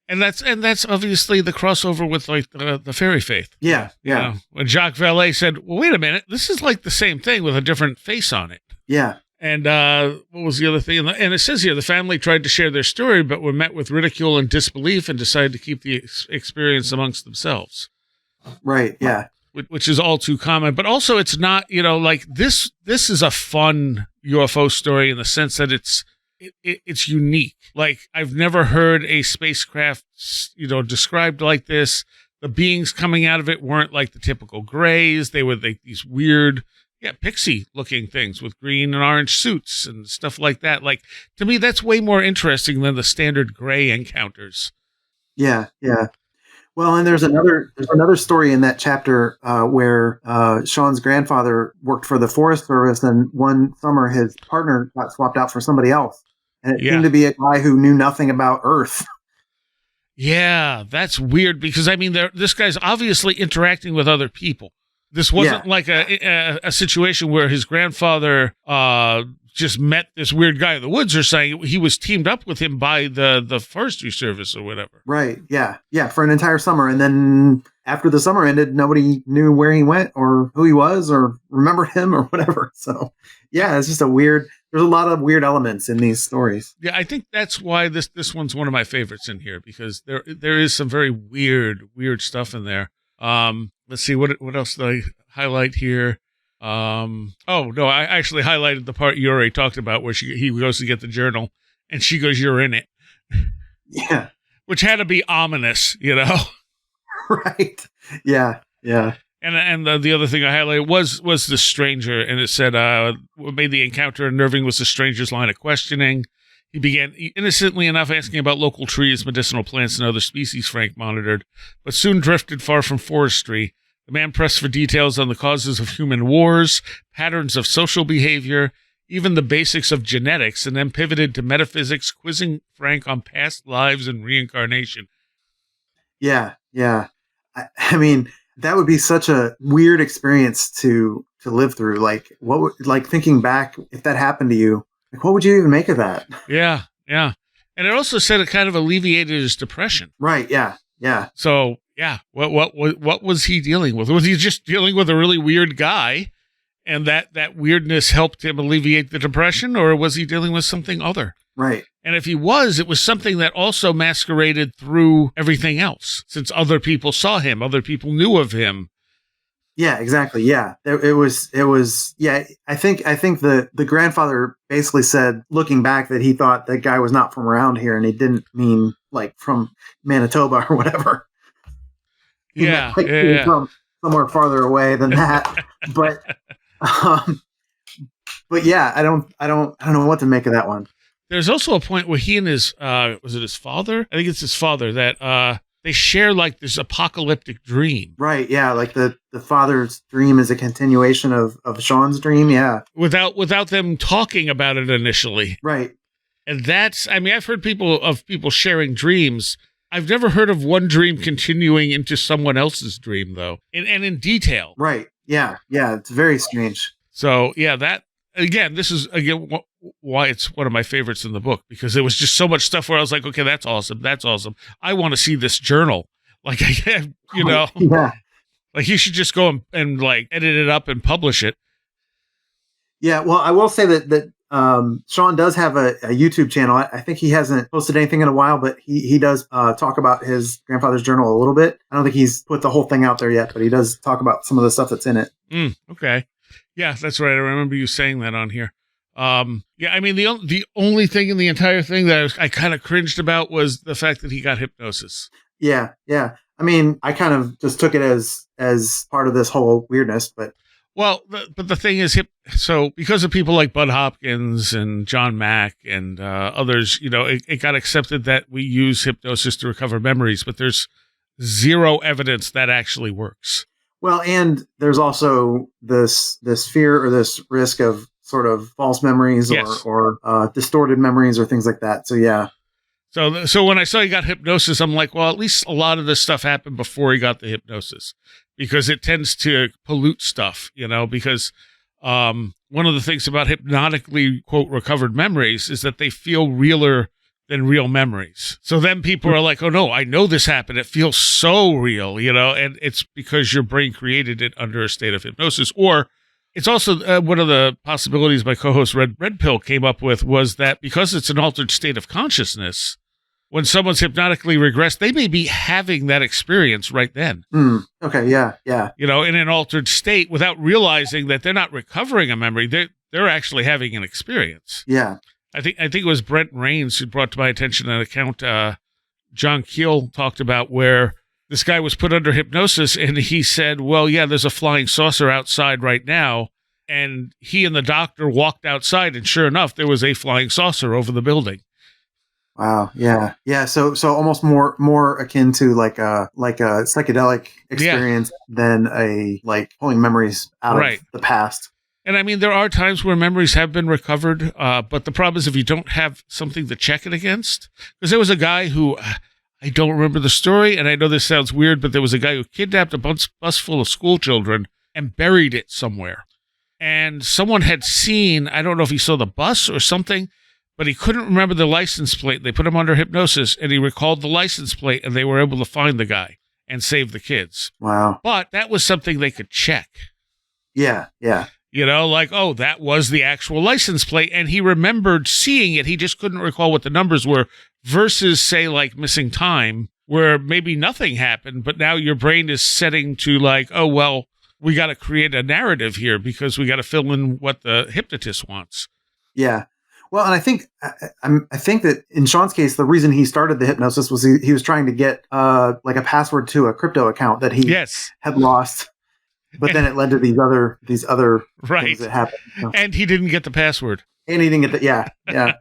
And that's obviously the crossover with like the fairy faith. Yeah. When Jacques Vallée said, well, wait a minute, this is like the same thing with a different face on it. Yeah. And what was the other thing? And it says here, the family tried to share their story, but were met with ridicule and disbelief and decided to keep the experience amongst themselves. Right, yeah. Which is all too common. But also it's not, like this is a fun UFO story in the sense that it's unique. Like I've never heard a spacecraft, described like this. The beings coming out of it weren't like the typical grays. They were like these weird, pixie looking things with green and orange suits and stuff like that. Like to me, that's way more interesting than the standard gray encounters. Yeah. Well, and there's another story in that chapter where Sean's grandfather worked for the Forest Service, and one summer his partner got swapped out for somebody else, and it seemed to be a guy who knew nothing about Earth. Yeah, that's weird because I mean, this guy's obviously interacting with other people. This wasn't like a situation where his grandfather just met this weird guy in the woods or saying he was teamed up with him by the Forestry Service or whatever. Right. Yeah. Yeah. For an entire summer. And then after the summer ended, nobody knew where he went or who he was or remembered him or whatever. So yeah, it's just there's a lot of weird elements in these stories. Yeah. I think that's why this one's one of my favorites in here, because there is some very weird stuff in there. Let's see, what else did I highlight here? I actually highlighted the part you already talked about where he goes to get the journal and she goes, "You're in it." Yeah. Which had to be ominous, Right. Yeah. And the other thing I highlighted was the stranger, and it said what made the encounter unnerving was the stranger's line of questioning. He began innocently enough asking about local trees, medicinal plants, and other species Frank monitored, but soon drifted far from forestry. The man pressed for details on the causes of human wars, patterns of social behavior, even the basics of genetics, and then pivoted to metaphysics, quizzing Frank on past lives and reincarnation. Yeah. I mean, that would be such a weird experience to live through. Like, thinking back, if that happened to you, like, what would you even make of that? Yeah. And it also said it kind of alleviated his depression. Right. Yeah. So, yeah, what was he dealing with? Was he just dealing with a really weird guy, and that weirdness helped him alleviate the depression, or was he dealing with something other? Right. And if he was, it was something that also masqueraded through everything else, since other people saw him, other people knew of him. Yeah, exactly. Yeah, it was. Yeah, I think the grandfather basically said, looking back, that he thought that guy was not from around here, and he didn't mean like from Manitoba or whatever. Yeah, from somewhere farther away than that. but yeah, I don't know what to make of that one. There's also a point where he and his was it his father? I think it's his father that they share like this apocalyptic dream. Right. Yeah. Like the father's dream is a continuation of Sean's dream. Yeah. Without them talking about it initially. Right. And I've heard people sharing dreams. I've never heard of one dream continuing into someone else's dream, though, and in detail. Right. Yeah. It's very strange. So yeah, this is why it's one of my favorites in the book, because there was just so much stuff where I was like, okay, that's awesome. I want to see this journal. Like, Yeah. Like you should just go and like edit it up and publish it. Yeah. Well, I will say that Sean does have a YouTube channel. I think he hasn't posted anything in a while, but he does talk about his grandfather's journal a little bit. I don't think he's put the whole thing out there yet, but he does talk about some of the stuff that's in it. Okay. Yeah, that's right. I remember you saying that on here. Yeah, I mean, the only thing in the entire thing that I kind of cringed about was the fact that he got hypnosis. Yeah. I mean, I kind of just took it as part of this whole weirdness, but. Well, but the thing is, so because of people like Bud Hopkins and John Mack and others, it got accepted that we use hypnosis to recover memories, but there's zero evidence that actually works. Well, and there's also this fear or this risk of sort of false memories. Yes. or distorted memories or things like that. So, yeah. So when I saw he got hypnosis, I'm like, well, at least a lot of this stuff happened before he got the hypnosis, because it tends to pollute stuff, because one of the things about hypnotically, quote, recovered memories is that they feel realer than real memories. So then people are like, oh no, I know this happened. It feels so real, and it's because your brain created it under a state of hypnosis. Or it's also one of the possibilities my co-host Red Pill came up with was that because it's an altered state of consciousness, when someone's hypnotically regressed, they may be having that experience right then. Okay, yeah. In an altered state without realizing that they're not recovering a memory. They're actually having an experience. Yeah. I think it was Brent Rains who brought to my attention an account John Keel talked about where this guy was put under hypnosis and he said, well, yeah, there's a flying saucer outside right now. And he and the doctor walked outside, and sure enough, there was a flying saucer over the building. Wow. Yeah. So almost more akin to like a psychedelic experience than a like pulling memories out of the past. And I mean, there are times where memories have been recovered, but the problem is if you don't have something to check it against, because there was a guy who, I don't remember the story, and I know this sounds weird, but there was a guy who kidnapped a bus full of school children and buried it somewhere. And someone had seen, I don't know if he saw the bus or something, but he couldn't remember the license plate. They put him under hypnosis, and he recalled the license plate, and they were able to find the guy and save the kids. Wow. But that was something they could check. Yeah. Like, oh, that was the actual license plate, and he remembered seeing it. He just couldn't recall what the numbers were, versus, say, like missing time, where maybe nothing happened, but now your brain is setting to like, oh, well, we got to create a narrative here because we got to fill in what the hypnotist wants. Yeah. Well, and I think that in Sean's case, the reason he started the hypnosis was he was trying to get like a password to a crypto account that he had lost. But then it led to these other things that happened. So. And he didn't get the password. And he didn't get the yeah.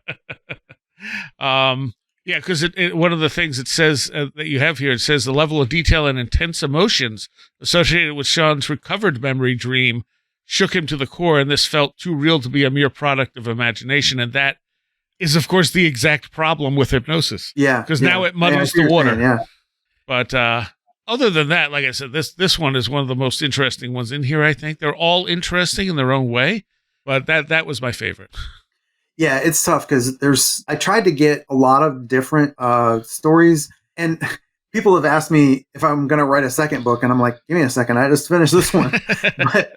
Yeah, because one of the things it says that you have here, it says the level of detail and intense emotions associated with Sean's recovered memory dream shook him to the core, and this felt too real to be a mere product of imagination. And that is, of course, the exact problem with hypnosis. Yeah. Because now it muddles the water. Yeah. But other than that, like I said, this one is one of the most interesting ones in here, I think. They're all interesting in their own way, but that was my favorite. Yeah, it's tough because I tried to get a lot of different stories, and people have asked me if I'm going to write a second book, and I'm like, give me a second, I just finished this one. But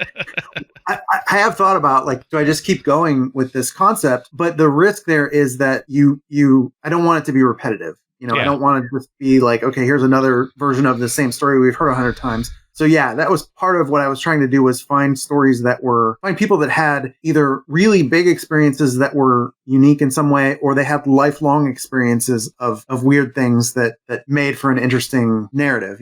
I have thought about, like, do I just keep going with this concept? But the risk there is that I don't want it to be repetitive. Yeah. I don't want to just be like, okay, here's another version of the same story we've heard 100 times. So yeah, that was part of what I was trying to do, was find people that had either really big experiences that were unique in some way, or they had lifelong experiences of weird things that made for an interesting narrative,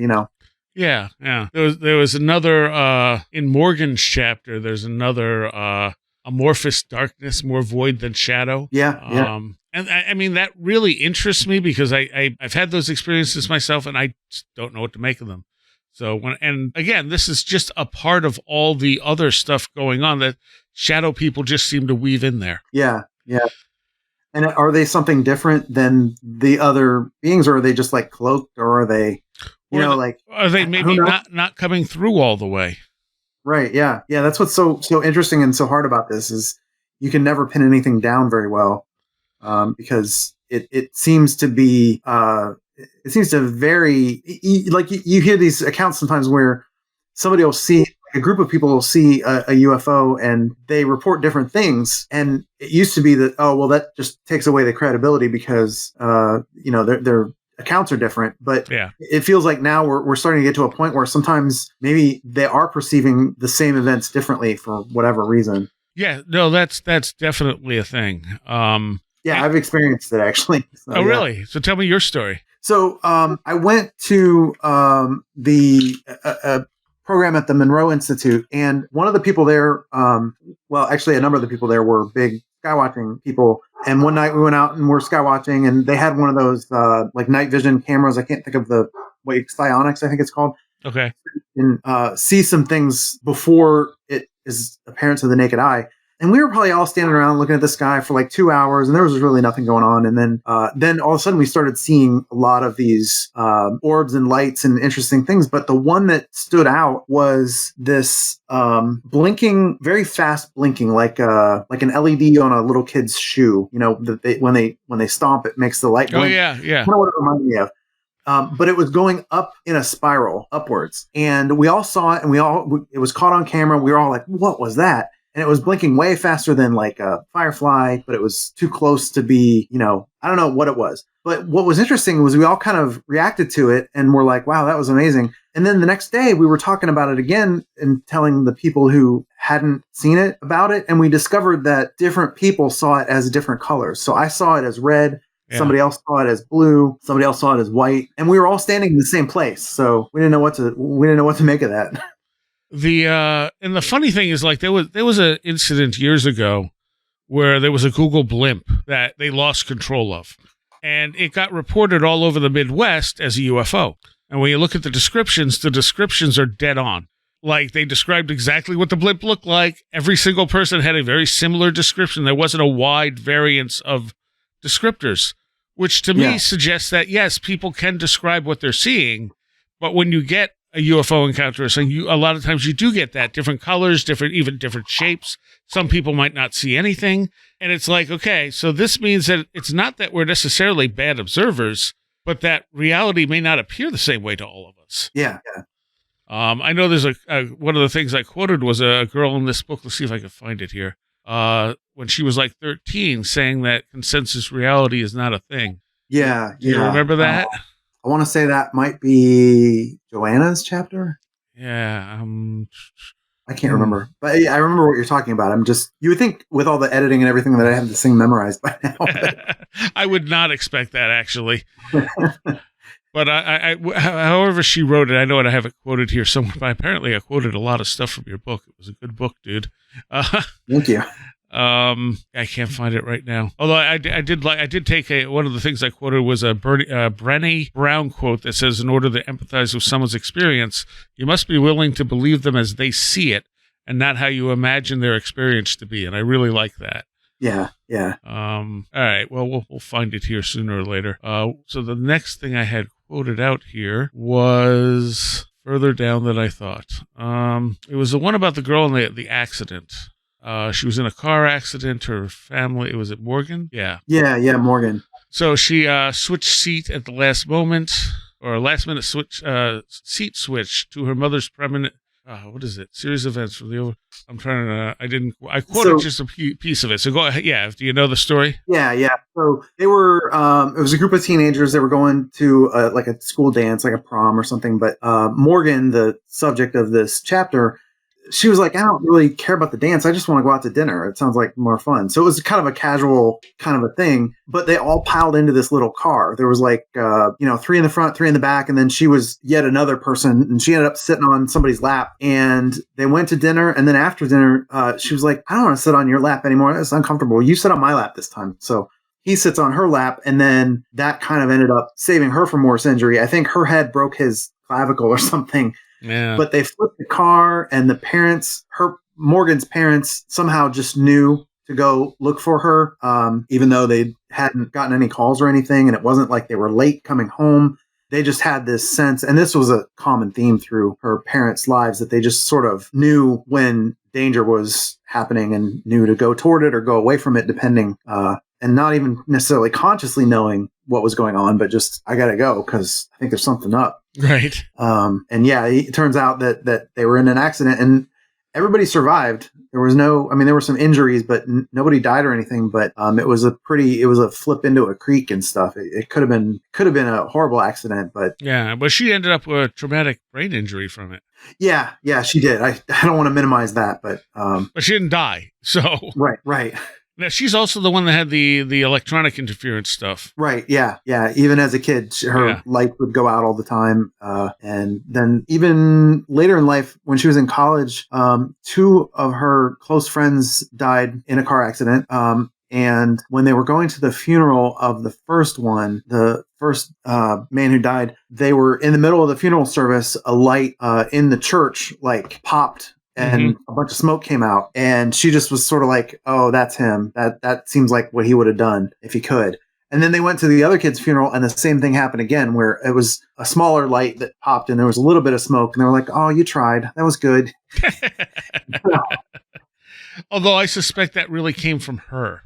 Yeah. There was another, in Morgan's chapter, there's another, amorphous darkness, more void than shadow. Yeah. And I mean, that really interests me because I've had those experiences myself, and I just don't know what to make of them. So and again, this is just a part of all the other stuff going on that shadow people just seem to weave in there. Yeah. And are they something different than the other beings, or are they just like cloaked, or are they, are they maybe not coming through all the way? Right. Yeah. That's what's so interesting and so hard about this, is you can never pin anything down very well, because it seems to be. It seems to vary. Like you hear these accounts sometimes where somebody will see, a group of people will see a UFO and they report different things. And it used to be that, oh, well, that just takes away the credibility because, their accounts are different. But it feels like now we're starting to get to a point where sometimes maybe they are perceiving the same events differently for whatever reason. Yeah, no, that's definitely a thing. Yeah, I've experienced it actually. So, really? So tell me your story. So I went to the program at the Monroe Institute, and one of the people there, actually a number of the people there were big skywatching people. And one night we went out and we're skywatching, and they had one of those like night vision cameras. I can't think of psionics, I think it's called. Okay. And see some things before it is apparent to the naked eye. And we were probably all standing around looking at the sky for like 2 hours, and there was really nothing going on. And then all of a sudden we started seeing a lot of these orbs and lights and interesting things. But the one that stood out was this blinking, very fast blinking, like an LED on a little kid's shoe. That when they stomp, it makes the light blink. Oh yeah. Kind of what it reminded me of. But it was going up in a spiral upwards, and we all saw it, and it was caught on camera. We were all like, "What was that?" And it was blinking way faster than like a firefly, but it was too close to be, I don't know what it was. But what was interesting was we all kind of reacted to it and were like, wow, that was amazing. And then the next day we were talking about it again and telling the people who hadn't seen it about it. And we discovered that different people saw it as different colors. So I saw it as red. Yeah. Somebody else saw it as blue. Somebody else saw it as white. And we were all standing in the same place. So we didn't know what to make of that. And the funny thing is, like, there was an incident years ago where there was a Google blimp that they lost control of, and it got reported all over the Midwest as a UFO. And when you look at the descriptions are dead on. Like, they described exactly what the blimp looked like. Every single person had a very similar description. There wasn't a wide variance of descriptors, which to me suggests that yes, people can describe what they're seeing, but when you get a UFO encounter or something, a lot of times you do get that different colors, even different shapes. Some people might not see anything. And it's like, okay, so this means that it's not that we're necessarily bad observers, but that reality may not appear the same way to all of us. Yeah. I know there's one of the things I quoted was a girl in this book. Let's see if I can find it here. When she was like 13, saying that consensus reality is not a thing. Yeah. Do you remember that? I want to say that might be Joanna's chapter. Yeah. I can't remember, but I remember what you're talking about. You would think with all the editing and everything that I have this thing memorized by now. I would not expect that, actually. But I, however she wrote it, I know, and I have it quoted here somewhere, but apparently I quoted a lot of stuff from your book. It was a good book, dude. Thank you. I can't find it right now. Although I did take one of the things I quoted was a Brené Brown quote that says, "In order to empathize with someone's experience, you must be willing to believe them as they see it, and not how you imagine their experience to be." And I really like that. Yeah. All right. Well, we'll find it here sooner or later. So the next thing I had quoted out here was further down than I thought. It was the one about the girl in the accident. She was in a car accident. Her family, was it Morgan? Yeah. Yeah, Morgan. So she switched seat at the last moment, or last minute seat switch to her mother's permanent. What is it? Series of events from the over. I'm trying to. I quoted just a piece of it. So go ahead. Yeah. Do you know the story? Yeah. So they were. It was a group of teenagers. They were going to like a school dance, like a prom or something. But Morgan, the subject of this chapter, she was like, "I don't really care about the dance. I just want to go out to dinner. It sounds like more fun." So it was kind of a casual kind of a thing, but they all piled into this little car. There was like, 3 in the front, 3 in the back. And then she was yet another person, and she ended up sitting on somebody's lap, and they went to dinner. And then after dinner, she was like, "I don't want to sit on your lap anymore. It's uncomfortable. You sit on my lap this time." So he sits on her lap, and then that kind of ended up saving her from worse injury. I think her head broke his clavicle or something. Yeah. But they flipped the car, and the parents, Morgan's parents, somehow just knew to go look for her, even though they hadn't gotten any calls or anything, and it wasn't like they were late coming home. They just had this sense, and this was a common theme through her parents' lives, that they just sort of knew when danger was happening and knew to go toward it or go away from it, depending, and not even necessarily consciously knowing what was going on, but just, I gotta go because I think there's something up. Right. And yeah, it turns out that they were in an accident, and everybody survived. There were some injuries, but nobody died or anything. But it was a flip into a creek and stuff. It could have been a horrible accident, but yeah, but she ended up with a traumatic brain injury from it. Yeah, she did. I don't want to minimize that, but she didn't die. So right. Now, she's also the one that had the electronic interference stuff. Right, yeah. Even as a kid, her light would go out all the time. And then even later in life, when she was in college, 2 of her close friends died in a car accident. And when they were going to the funeral of the first one, the first man who died, they were in the middle of the funeral service. A light in the church popped, and a bunch of smoke came out, and she just was sort of like, "Oh, that's him. That seems like what he would have done if he could." And then they went to the other kid's funeral, and the same thing happened again, where it was a smaller light that popped, and there was a little bit of smoke, and they were like, "Oh, you tried. That was good." Although I suspect that really came from her.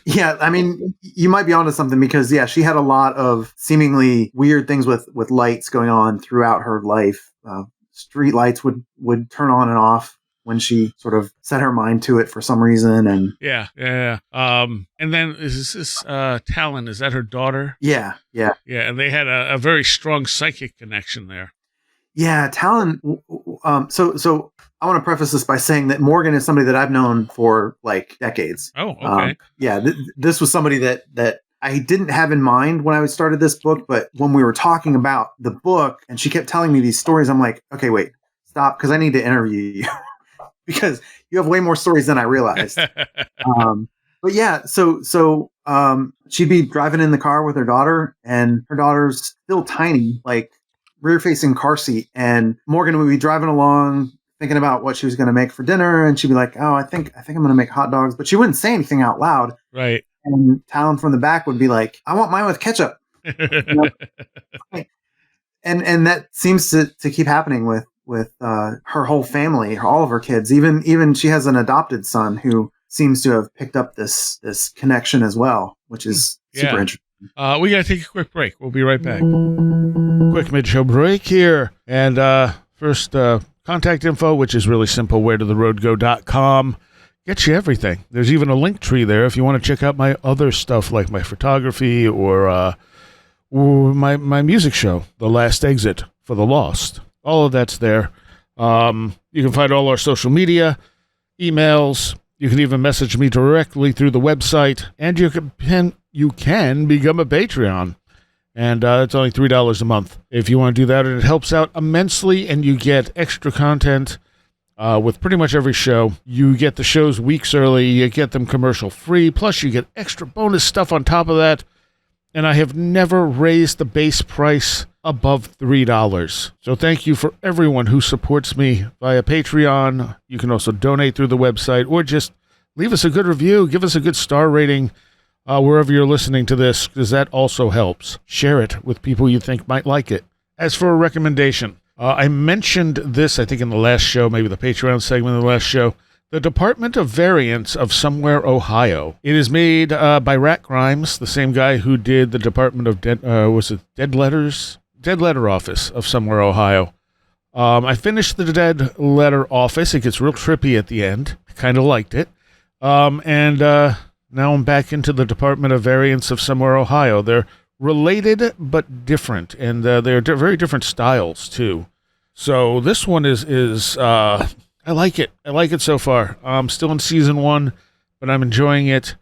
Yeah, I mean, you might be onto something, because she had a lot of seemingly weird things with lights going on throughout her life. Street lights would turn on and off when she sort of set her mind to it for some reason. And yeah. And then is this Talon? Is that her daughter? Yeah. And they had a very strong psychic connection there. Yeah, Talon. So I want to preface this by saying that Morgan is somebody that I've known for decades. Oh, okay. This was somebody that I didn't have in mind when I started this book, but when we were talking about the book and she kept telling me these stories, I'm like, okay, wait, stop, because I need to interview you because you have way more stories than I realized. But yeah, so she'd be driving in the car with her daughter, and her daughter's still tiny, rear-facing car seat, and Morgan would be driving along thinking about what she was going to make for dinner, and she'd be like, "Oh, I think I'm going to make hot dogs," but she wouldn't say anything out loud. Right. And Talon from the back would be like, "I want mine with ketchup." And that seems to keep happening with her whole family, all of her kids. Even she has an adopted son who seems to have picked up this connection as well, which is super interesting. We got to take a quick break. We'll be right back. Quick mid-show break here. And first, contact info, which is really simple, wheredotheroadgo.com. Get you everything. There's even a link tree there if you want to check out my other stuff, like my photography or my music show, The Last Exit for the Lost. All of that's there. You can find all our social media, emails. You can even message me directly through the website, and you can become a Patreon. And it's only $3 a month if you want to do that, and it helps out immensely, and you get extra content with pretty much every show. You get the shows weeks early, you get them commercial free, plus you get extra bonus stuff on top of that. And I have never raised the base price above $3. So thank you for everyone who supports me via Patreon. You can also donate through the website or just leave us a good review, give us a good star rating wherever you're listening to this, because that also helps. Share it with people you think might like it. As for a recommendation, I mentioned this, I think, in the last show, maybe the Patreon segment of the last show. The Department of Variance of Somewhere, Ohio. It is made by Rat Grimes, the same guy who did the Department of Dead Letter Office of Somewhere, Ohio. I finished the Dead Letter Office. It gets real trippy at the end. I kind of liked it. And now I'm back into the Department of Variance of Somewhere, Ohio. They're related but different, and they're very different styles too. So this one is I like it. I like it so far. I'm still in season 1, but I'm enjoying it.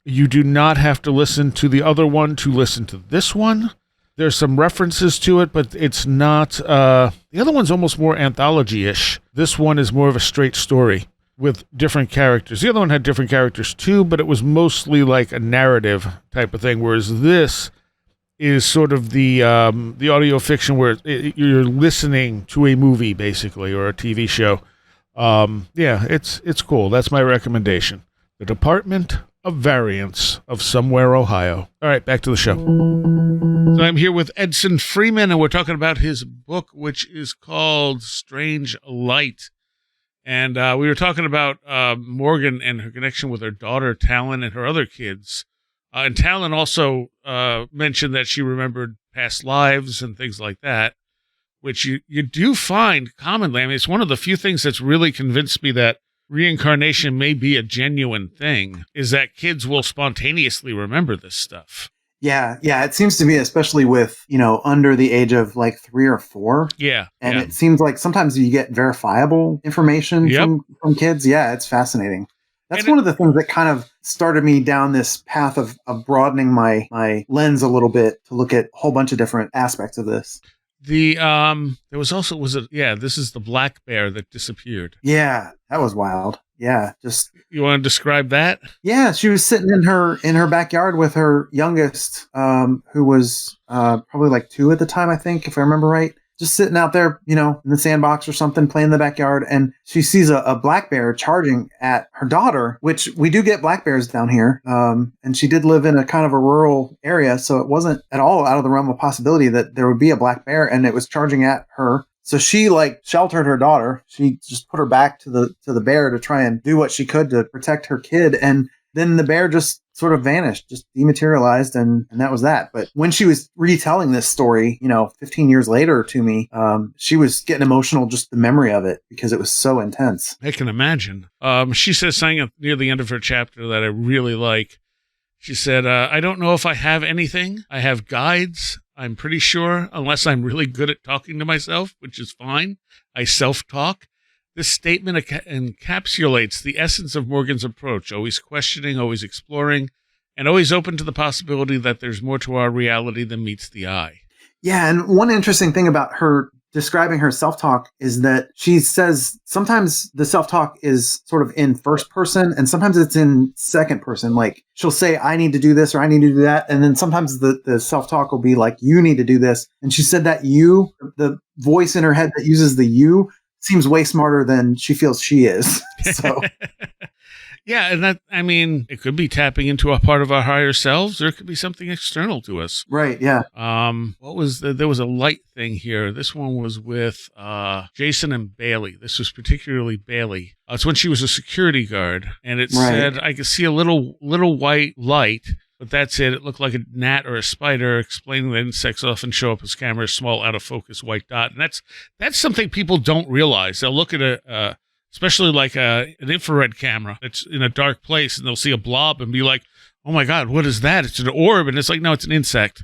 You do not have to listen to the other one to listen to this one. There's some references to it, but it's not. The other one's almost more anthology-ish. This one is more of a straight story with different characters. The other one had different characters too, but it was mostly like a narrative type of thing, whereas this is sort of the audio fiction where you're listening to a movie, basically, or a TV show. Yeah, it's cool. That's my recommendation. The Department of Variance of Somewhere, Ohio. All right, back to the show. So I'm here with Edson Freeman, and we're talking about his book, which is called Strange Light. And we were talking about Morgan and her connection with her daughter, Talon, and her other kids. And Talon also mentioned that she remembered past lives and things like that, which you do find commonly. I mean, it's one of the few things that's really convinced me that reincarnation may be a genuine thing, is that kids will spontaneously remember this stuff. Yeah. It seems to be, especially with, under the age of like 3 or 4. Yeah. And it seems like sometimes you get verifiable information from kids. Yeah, it's fascinating. That's one of the things that kind of started me down this path of broadening my lens a little bit to look at a whole bunch of different aspects of this. There was also, this is the black bear that disappeared. Yeah, that was wild. Yeah, just... You want to describe that? Yeah, she was sitting in her backyard with her youngest, who was probably like 2 at the time, I think, if I remember right. Just sitting out there, in the sandbox or something, playing in the backyard. And she sees a black bear charging at her daughter, which we do get black bears down here. And she did live in a kind of a rural area. So it wasn't at all out of the realm of possibility that there would be a black bear, and it was charging at her. So she sheltered her daughter. She just put her back to the bear to try and do what she could to protect her kid. And then the bear just sort of vanished, just dematerialized, and that was that. But when she was retelling this story, 15 years later to me, she was getting emotional, just the memory of it, because it was so intense. I can imagine. She says something near the end of her chapter that I really like. She said, I don't know if I have anything. I have guides, I'm pretty sure, unless I'm really good at talking to myself, which is fine. I self-talk. This statement encapsulates the essence of Morgan's approach, always questioning, always exploring, and always open to the possibility that there's more to our reality than meets the eye. Yeah, and one interesting thing about her describing her self-talk is that she says sometimes the self-talk is sort of in first person, and sometimes it's in second person. Like, she'll say, I need to do this, or I need to do that. And then sometimes the self-talk will be like, you need to do this. And she said that the voice in her head that uses the you, seems way smarter than she feels she is. So, yeah, and it could be tapping into a part of our higher selves, or it could be something external to us. Right. Yeah. There was a light thing here. This one was with Jason and Bailey. This was particularly Bailey. It's when she was a security guard, and it said, I could see a little white light. But that's it. It looked like a gnat or a spider, explaining that insects often show up as cameras, small, out-of-focus white dot. And that's something people don't realize. They'll look at especially like an infrared camera that's in a dark place, and they'll see a blob and be like, oh my God, what is that? It's an orb. And it's like, no, it's an insect.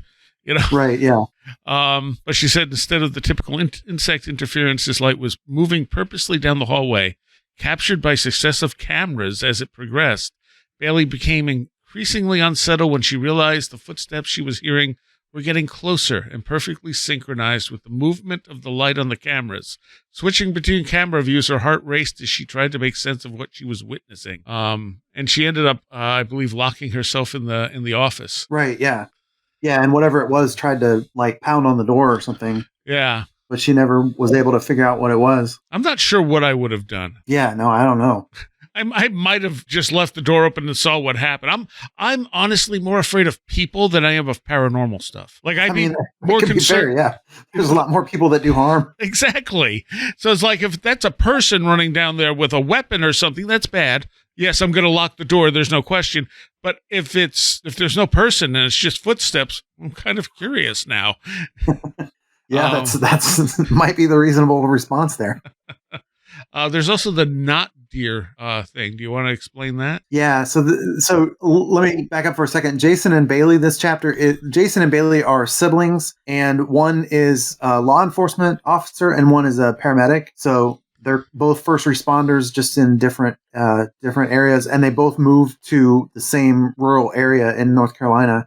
Right, yeah. But she said instead of the typical insect interference, this light was moving purposely down the hallway, captured by successive cameras as it progressed. Bailey became increasingly unsettled when she realized the footsteps she was hearing were getting closer and perfectly synchronized with the movement of the light on the cameras. Switching between camera views, her heart raced as she tried to make sense of what she was witnessing. And she ended up, I believe, locking herself in the office. Right, yeah. Yeah, and whatever it was tried to, like, pound on the door or something. Yeah. But she never was able to figure out what it was. I'm not sure what I would have done. Yeah, no, I don't know. I might have just left the door open and saw what happened. I'm honestly more afraid of people than I am of paranormal stuff. Like, I'd be more concerned. Yeah, there's a lot more people that do harm. Exactly. So it's like, if that's a person running down there with a weapon or something, that's bad. Yes, I'm going to lock the door. There's no question. But if there's no person and it's just footsteps, I'm kind of curious now. Yeah, that's might be the reasonable response there. There's also the not deer thing. Do you want to explain that? Yeah. So let me back up for a second. Jason and Bailey. This chapter, Jason and Bailey are siblings, and one is a law enforcement officer, and one is a paramedic. So they're both first responders, just in different areas, and they both moved to the same rural area in North Carolina.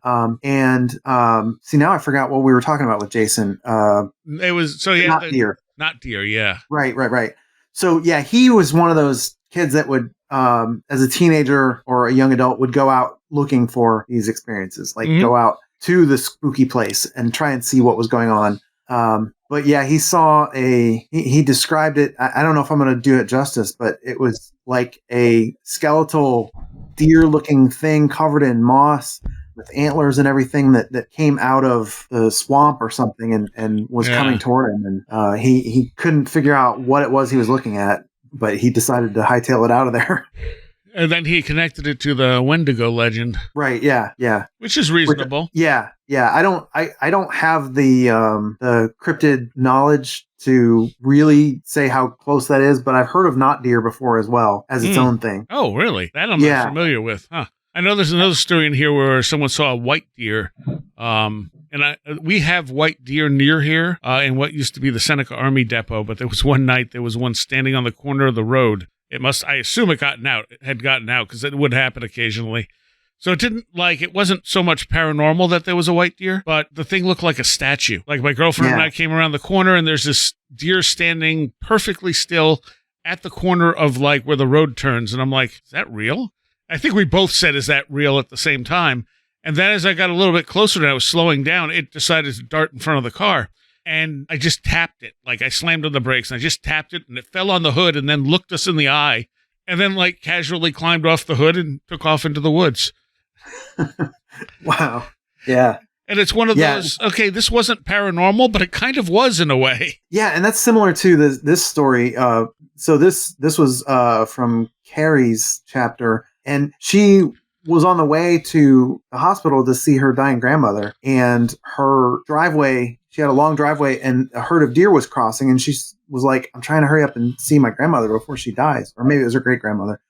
See, now I forgot what we were talking about with Jason. It was not deer. Not deer. Yeah. Right. So yeah, he was one of those kids that would, as a teenager or a young adult, would go out looking for these experiences, like go out to the spooky place and try and see what was going on. But yeah, he saw he described it. I don't know if I'm going to do it justice, but it was like a skeletal deer looking thing covered in moss with antlers and everything that came out of the swamp or something and was coming toward him. And he couldn't figure out what it was he was looking at, but he decided to hightail it out of there. And then he connected it to the Wendigo legend. Right. Yeah. Which is reasonable. Yeah. I don't have the cryptid knowledge to really say how close that is, but I've heard of not deer before as well as its own thing. Oh, really? That I'm not familiar with. Huh. I know there's another story in here where someone saw a white deer. We have white deer near here in what used to be the Seneca Army Depot, but there was one night there was one standing on the corner of the road. I assume it had gotten out because it would happen occasionally. So it wasn't so much paranormal that there was a white deer, but the thing looked like a statue. Like, my girlfriend and I came around the corner and there's this deer standing perfectly still at the corner of, like, where the road turns. And I'm like, is that real? I think we both said, is that real, at the same time. And then as I got a little bit closer and I was slowing down, it decided to dart in front of the car. And I just tapped it. Like, I slammed on the brakes and I just tapped it and it fell on the hood and then looked us in the eye and then, like, casually climbed off the hood and took off into the woods. Wow. Yeah. And it's one of those, okay, this wasn't paranormal, but it kind of was in a way. Yeah, and that's similar to this story. So this was from Carrie's chapter, and she was on the way to the hospital to see her dying grandmother, and her driveway, she had a long driveway, and a herd of deer was crossing, and she was like, I'm trying to hurry up and see my grandmother before she dies. Or maybe it was her great-grandmother.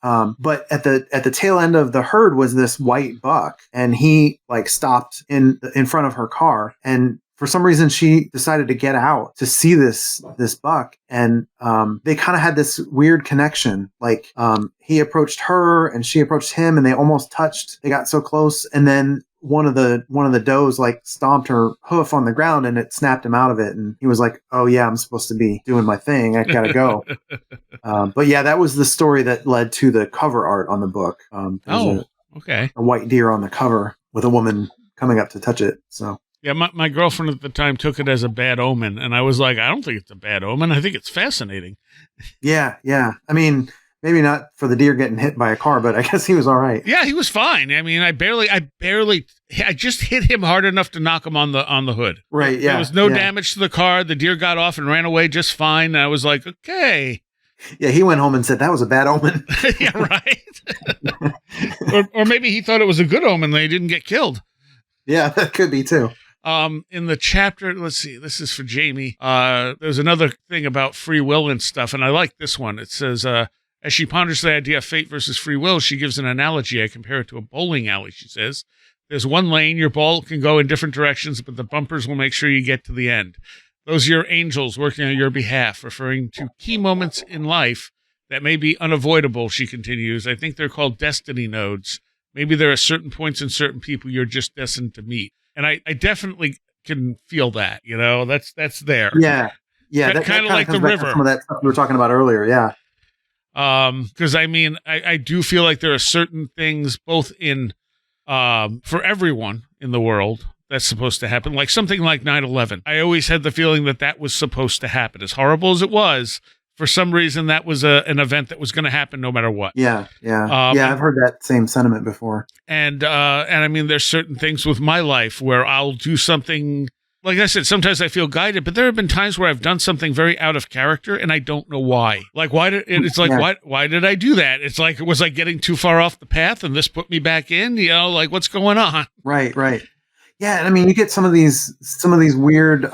But at the tail end of the herd was this white buck, and he, like, stopped in front of her car, and for some reason she decided to get out to see this buck, and they kind of had this weird connection. Like, he approached her and she approached him, and they almost touched. They got so close, and then one of the does, like, stomped her hoof on the ground and it snapped him out of it. And he was like, oh yeah, I'm supposed to be doing my thing. I gotta go. But yeah, that was the story that led to the cover art on the book. Okay. A white deer on the cover with a woman coming up to touch it. So yeah, my girlfriend at the time took it as a bad omen. And I was like, I don't think it's a bad omen. I think it's fascinating. Yeah. I mean, maybe not for the deer getting hit by a car, but I guess he was all right. Yeah, he was fine. I mean, I just hit him hard enough to knock him on the hood. Right, yeah. There was no damage to the car. The deer got off and ran away just fine. And I was like, okay. Yeah, he went home and said, that was a bad omen. Yeah, right. or maybe he thought it was a good omen. They didn't get killed. Yeah, that could be too. In the chapter, let's see, this is for Jamie. There's another thing about free will and stuff, and I like this one. It says, as she ponders the idea of fate versus free will, she gives an analogy. I compare it to a bowling alley, she says. There's one lane, your ball can go in different directions, but the bumpers will make sure you get to the end. Those are your angels working on your behalf, referring to key moments in life that may be unavoidable, she continues. I think they're called destiny nodes. Maybe there are certain points in certain people you're just destined to meet. And I definitely can feel that, that's there. Yeah. Yeah. That kind of like the river. Some of that stuff we were talking about earlier. Yeah. Because I do feel like there are certain things both in, for everyone in the world that's supposed to happen, like something like 9/11. I always had the feeling that was supposed to happen. As horrible as it was, for some reason, that was an event that was going to happen no matter what. Yeah. I've heard that same sentiment before. And I mean, there's certain things with my life where I'll do something. Like I said, sometimes I feel guided, but there have been times where I've done something very out of character, and I don't know why. Like, why did I do that? It's like, was I getting too far off the path, and this put me back in? Like, what's going on? Right. Yeah, and I mean, you get some of these weird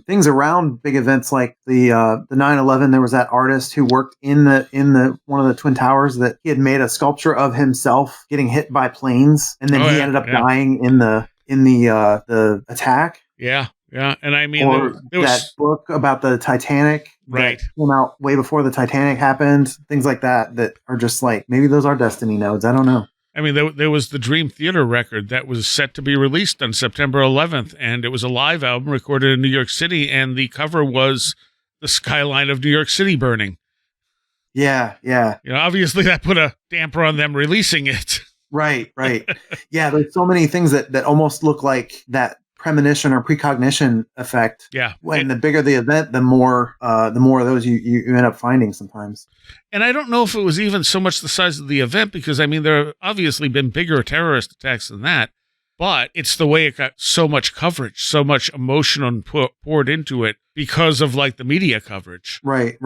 things around big events, like the 9/11. There was that artist who worked in the one of the Twin Towers that he had made a sculpture of himself getting hit by planes, and then he ended up dying in the attack. Yeah, and I mean, there was that book about the Titanic, right? That came out way before the Titanic happened. Things like that are just like, maybe those are destiny nodes. I don't know. I mean, there was the Dream Theater record that was set to be released on September 11th, and it was a live album recorded in New York City, and the cover was the skyline of New York City burning. Yeah. Obviously that put a damper on them releasing it. Right. Yeah, there's so many things that almost look like that premonition or precognition effect. Yeah. When the bigger the event, the more of those you end up finding sometimes. And I don't know if it was even so much the size of the event, because I mean, there have obviously been bigger terrorist attacks than that, but it's the way it got so much coverage, so much emotion poured into it because of like the media coverage. Right.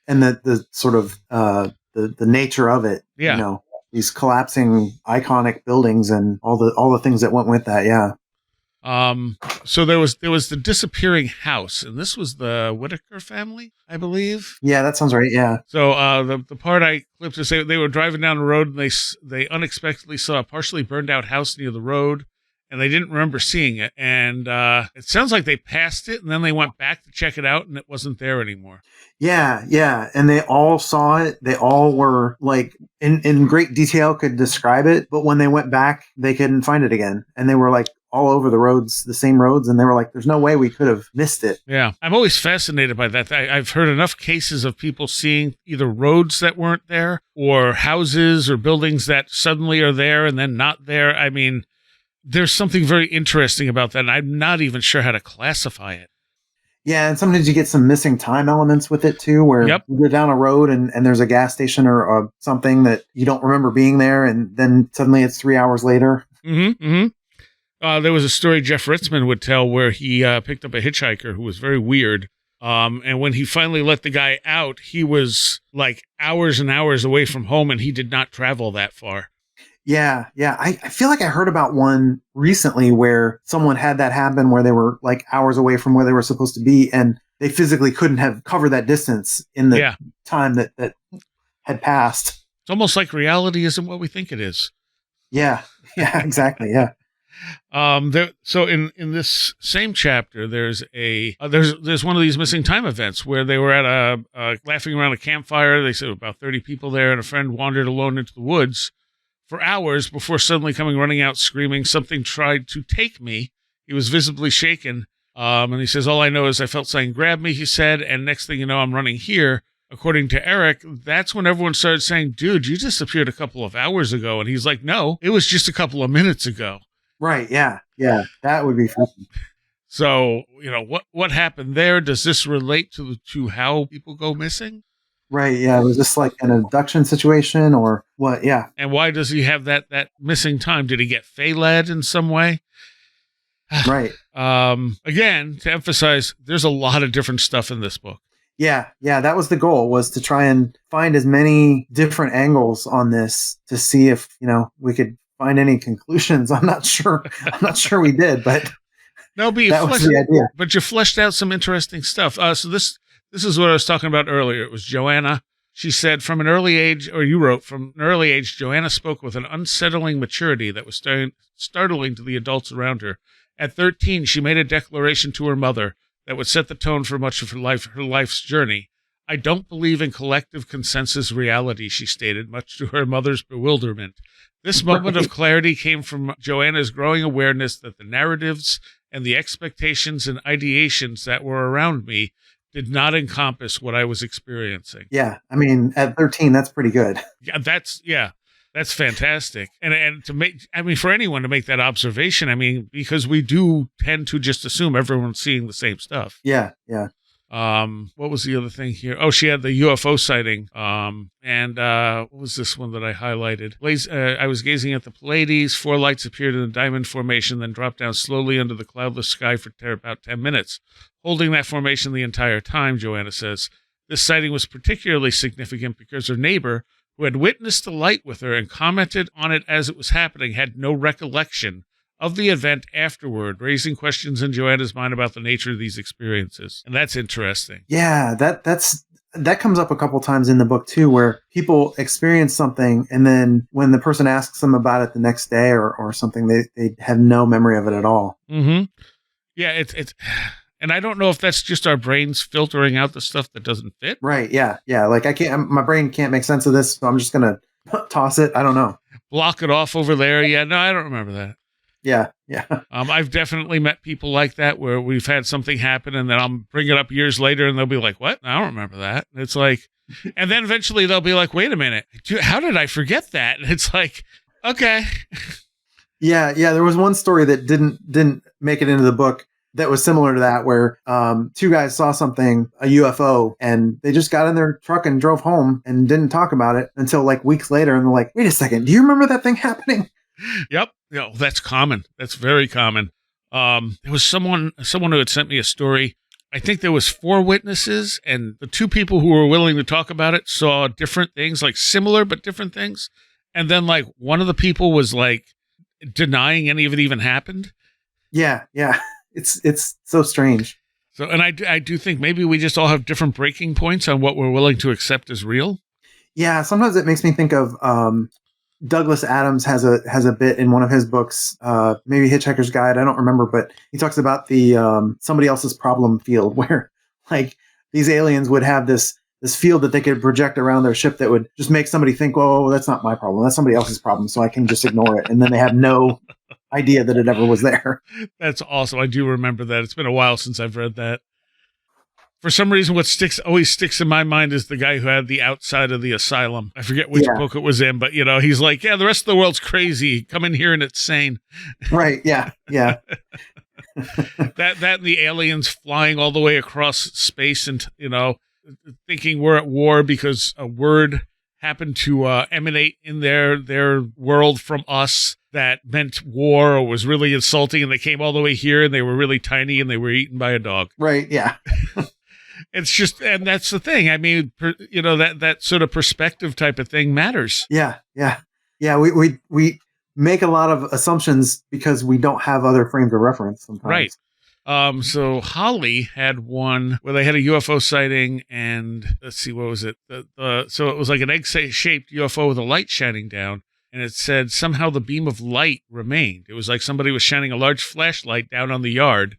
And the sort of the nature of it. Yeah. These collapsing iconic buildings and all the things that went with that. Yeah. So there was the disappearing house, and this was the Whitaker family, I believe. Yeah, that sounds right. Yeah. So the part I clipped is they were driving down the road, and they unexpectedly saw a partially burned out house near the road, and they didn't remember seeing it. And it sounds like they passed it, and then they went back to check it out, and it wasn't there anymore. Yeah. And they all saw it. They all were like in great detail could describe it, but when they went back, they couldn't find it again, and they were like all over the roads, the same roads, and they were like, there's no way we could have missed it. Yeah. I'm always fascinated by that. I've heard enough cases of people seeing either roads that weren't there or houses or buildings that suddenly are there and then not there. I mean, there's something very interesting about that, and I'm not even sure how to classify it. Yeah, and sometimes you get some missing time elements with it too, where you go down a road and there's a gas station or something that you don't remember being there, and then suddenly it's 3 hours later. Mm-hmm. There was a story Jeff Ritzman would tell where he picked up a hitchhiker who was very weird. And when he finally let the guy out, he was like hours and hours away from home, and he did not travel that far. Yeah. I feel like I heard about one recently where someone had that happen, where they were like hours away from where they were supposed to be, and they physically couldn't have covered that distance in the time that had passed. It's almost like reality isn't what we think it is. Yeah, exactly. Yeah. So in this same chapter, there's one of these missing time events where they were at laughing around a campfire. They said about 30 people there, and a friend wandered alone into the woods for hours before suddenly coming running out screaming, "Something tried to take me." He was visibly shaken. And he says, "All I know is I felt something grab me," he said, "and next thing you know, I'm running here." According to Eric, that's when everyone started saying, "Dude, you disappeared a couple of hours ago." And he's like, "No, it was just a couple of minutes ago." Right. Yeah. That would be fun. So, what happened there? Does this relate to how people go missing? Right. Yeah. Was this like an abduction situation or what? Yeah. And why does he have that missing time? Did he get Phayled in some way? Right. Again, to emphasize, there's a lot of different stuff in this book. Yeah. That was the goal, was to try and find as many different angles on this to see if, we could find any conclusions. I'm not sure we did, but no, but that was the idea. But you fleshed out some interesting stuff. So this is what I was talking about earlier. It was Joanna. She said, from an early age, Joanna spoke with an unsettling maturity that was startling to the adults around her. At 13, she made a declaration to her mother that would set the tone for much of her life's journey. I don't believe in collective consensus reality, she stated, much to her mother's bewilderment. This moment of clarity came from Joanna's growing awareness that the narratives and the expectations and ideations that were around me did not encompass what I was experiencing. Yeah. I mean, at 13, that's pretty good. That's fantastic. And to make, I mean, for anyone to make that observation, I mean, because we do tend to just assume everyone's seeing the same stuff. Yeah. Yeah. What was the other thing here? Oh, she had the UFO sighting. What was this one that I highlighted? I was gazing at the Pleiades. 4 lights appeared in the diamond formation, then dropped down slowly under the cloudless sky for about 10 minutes. Holding that formation the entire time, Joanna says. This sighting was particularly significant because her neighbor, who had witnessed the light with her and commented on it as it was happening, had no recollection of the event afterward, raising questions in Joanna's mind about the nature of these experiences. And that's interesting. Yeah, that comes up a couple times in the book too, where people experience something and then when the person asks them about it the next day or something, they have no memory of it at all. Mm-hmm. Yeah, it's and I don't know if that's just our brains filtering out the stuff that doesn't fit. Right. Yeah. Yeah. Like my brain can't make sense of this, so I'm just going to toss it. I don't know. Block it off over there. Yeah. No, I don't remember that. Yeah. Yeah. I've definitely met people like that where we've had something happen and then I'll bring it up years later and they'll be like, what? I don't remember that. And it's like, and then eventually they'll be like, wait a minute, how did I forget that? And it's like, okay. Yeah. Yeah. There was one story that didn't make it into the book that was similar to that, where 2 guys saw something, a UFO, and they just got in their truck and drove home and didn't talk about it until like weeks later. And they're like, wait a second, do you remember that thing happening? Yep. That's common. That's very common. There was someone who had sent me a story. I think there was 4 witnesses, and the 2 people who were willing to talk about it saw different things, like similar but different things. And then like one of the people was like denying any of it even happened. Yeah. Yeah. It's so strange. So, and I do think maybe we just all have different breaking points on what we're willing to accept as real. Yeah. Sometimes it makes me think of, Douglas Adams has a bit in one of his books, maybe Hitchhiker's Guide. I don't remember, but he talks about the, somebody else's problem field where like these aliens would have this field that they could project around their ship that would just make somebody think, well, that's not my problem. That's somebody else's problem. So I can just ignore it. And then they have no idea that it ever was there. That's awesome. I do remember that. It's been a while since I've read that. For some reason, what always sticks in my mind is the guy who had the outside of the asylum. I forget which book it was in, but he's like, yeah, the rest of the world's crazy. Come in here and it's sane. Right. Yeah. Yeah. that and the aliens flying all the way across space and, thinking we're at war because a word happened to emanate in their world from us that meant war or was really insulting, and they came all the way here and they were really tiny and they were eaten by a dog. Right. Yeah. It's just, and that's the thing. I mean, that sort of perspective type of thing matters. Yeah. Yeah. Yeah. We make a lot of assumptions because we don't have other frames of reference sometimes. Right. So Holly had one where they had a UFO sighting, and let's see, what was it? So it was like an egg-shaped UFO with a light shining down, and it said somehow the beam of light remained. It was like somebody was shining a large flashlight down on the yard.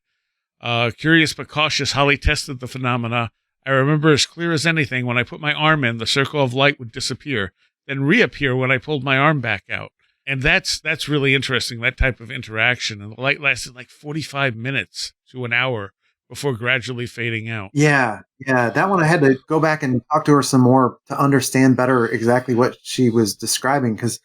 Curious but cautious, Holly tested the phenomena. I remember as clear as anything, when I put my arm in, the circle of light would disappear, then reappear when I pulled my arm back out. And that's really interesting, that type of interaction. And the light lasted like 45 minutes to an hour before gradually fading out. Yeah. Yeah. That one I had to go back and talk to her some more to understand better exactly what she was describing. Because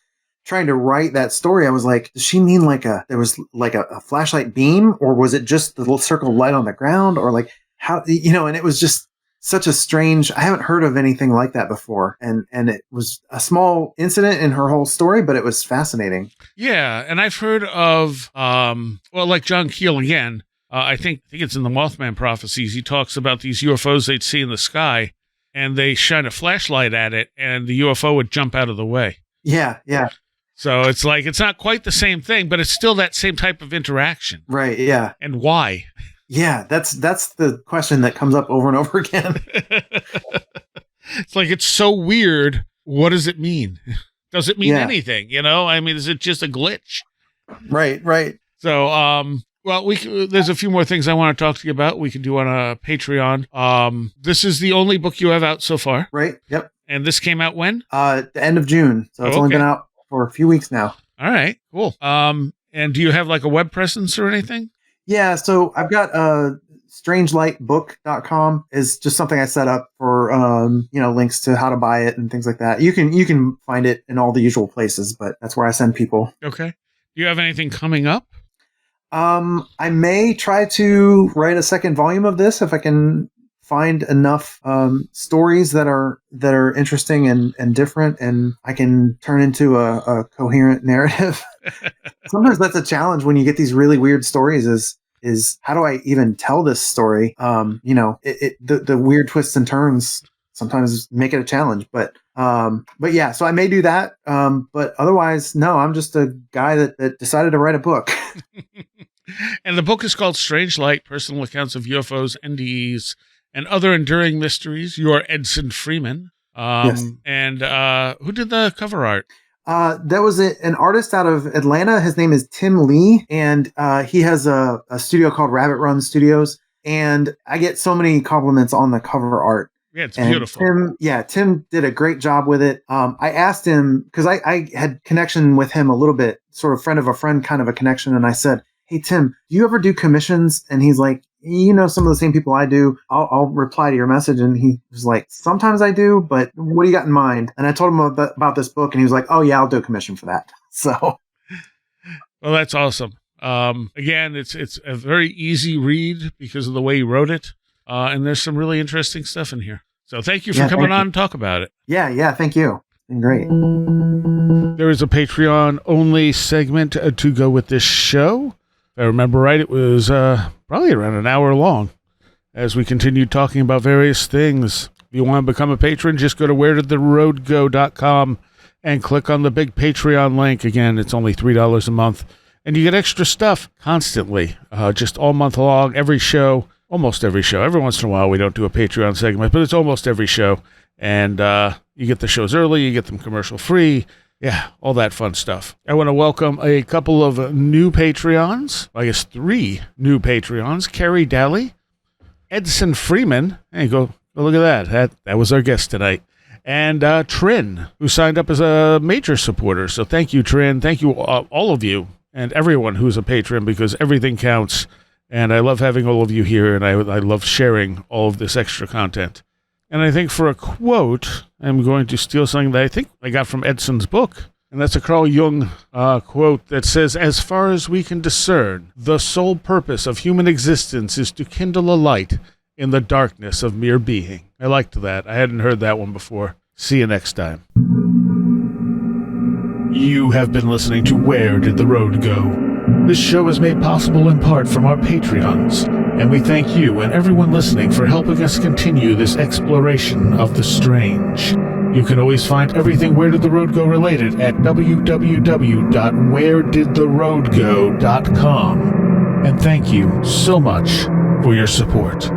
trying to write that story, I was like, does she mean there was like a flashlight beam, or was it just the little circle of light on the ground, or like how, and it was just such a strange, I haven't heard of anything like that before. And it was a small incident in her whole story, but it was fascinating. Yeah. And I've heard of, like John Keel again, I think it's in the Mothman Prophecies. He talks about these UFOs they'd see in the sky, and they shine a flashlight at it, and the UFO would jump out of the way. Yeah. Yeah. So it's like, it's not quite the same thing, but it's still that same type of interaction. Right. Yeah. And why? Yeah, that's the question that comes up over and over again. It's like, it's so weird. What does it mean? Does it mean anything? I mean, is it just a glitch? Right, right. So, Well, there's a few more things I want to talk to you about. We can do on a Patreon. This is the only book you have out so far. Right. Yep. And this came out when? The end of June. So it's only been out for a few weeks now. All right, cool. And do you have like a web presence or anything? Yeah. So I've got strangelightbook.com is just something I set up for, links to how to buy it and things like that. You can find it in all the usual places, but that's where I send people. Okay. Do you have anything coming up? I may try to write a second volume of this if I can find enough stories that are interesting and different, and I can turn into a coherent narrative. Sometimes that's a challenge when you get these really weird stories. Is how do I even tell this story? The weird twists and turns sometimes make it a challenge, but yeah, so I may do that. But otherwise, no, I'm just a guy that decided to write a book. And the book is called Strange Light, Personal Accounts of UFOs, NDEs, and Other Enduring Mysteries. You are Edson Freeman. Yes. And who did the cover art? That was an artist out of Atlanta. His name is Tim Lee, and he has a studio called Rabbit Run Studios. And I get so many compliments on the cover art. Yeah, it's beautiful. Tim did a great job with it. I asked him, because I had connection with him a little bit, sort of friend of a friend kind of a connection. And I said, hey, Tim, do you ever do commissions? And he's like, some of the same people I do. I'll reply to your message. And he was like, sometimes I do, but what do you got in mind? And I told him about this book, and he was like, oh yeah, I'll do a commission for that. So. Well, that's awesome. Again, it's a very easy read because of the way he wrote it. And there's some really interesting stuff in here. So thank you for coming on and talk about it. Yeah. Thank you. It's been great. There is a Patreon only segment to go with this show. If I remember right, it was probably around an hour long as we continued talking about various things. If you want to become a patron, just go to wheredidtheroadgo.com and click on the big Patreon link. Again, it's only $3 a month. And you get extra stuff constantly, just all month long, every show, almost every show. Every once in a while, we don't do a Patreon segment, but it's almost every show. And you get the shows early, you get them commercial free. Yeah, all that fun stuff. I want to welcome a couple of new Patreons. I guess 3 new Patreons. Carrie Daly, Edson Freeman. Hey, go look at that. That was our guest tonight. And Trin, who signed up as a major supporter. So thank you, Trin. Thank you, all of you, and everyone who's a patron, because everything counts. And I love having all of you here, and I love sharing all of this extra content. And I think for a quote, I'm going to steal something that I think I got from Edson's book. And that's a Carl Jung quote that says, as far as we can discern, the sole purpose of human existence is to kindle a light in the darkness of mere being. I liked that. I hadn't heard that one before. See you next time. You have been listening to Where Did the Road Go? This show is made possible in part from our Patreons, and we thank you and everyone listening for helping us continue this exploration of the strange. You can always find everything Where Did the Road Go related at www.wheredidtheroadgo.com. And thank you so much for your support.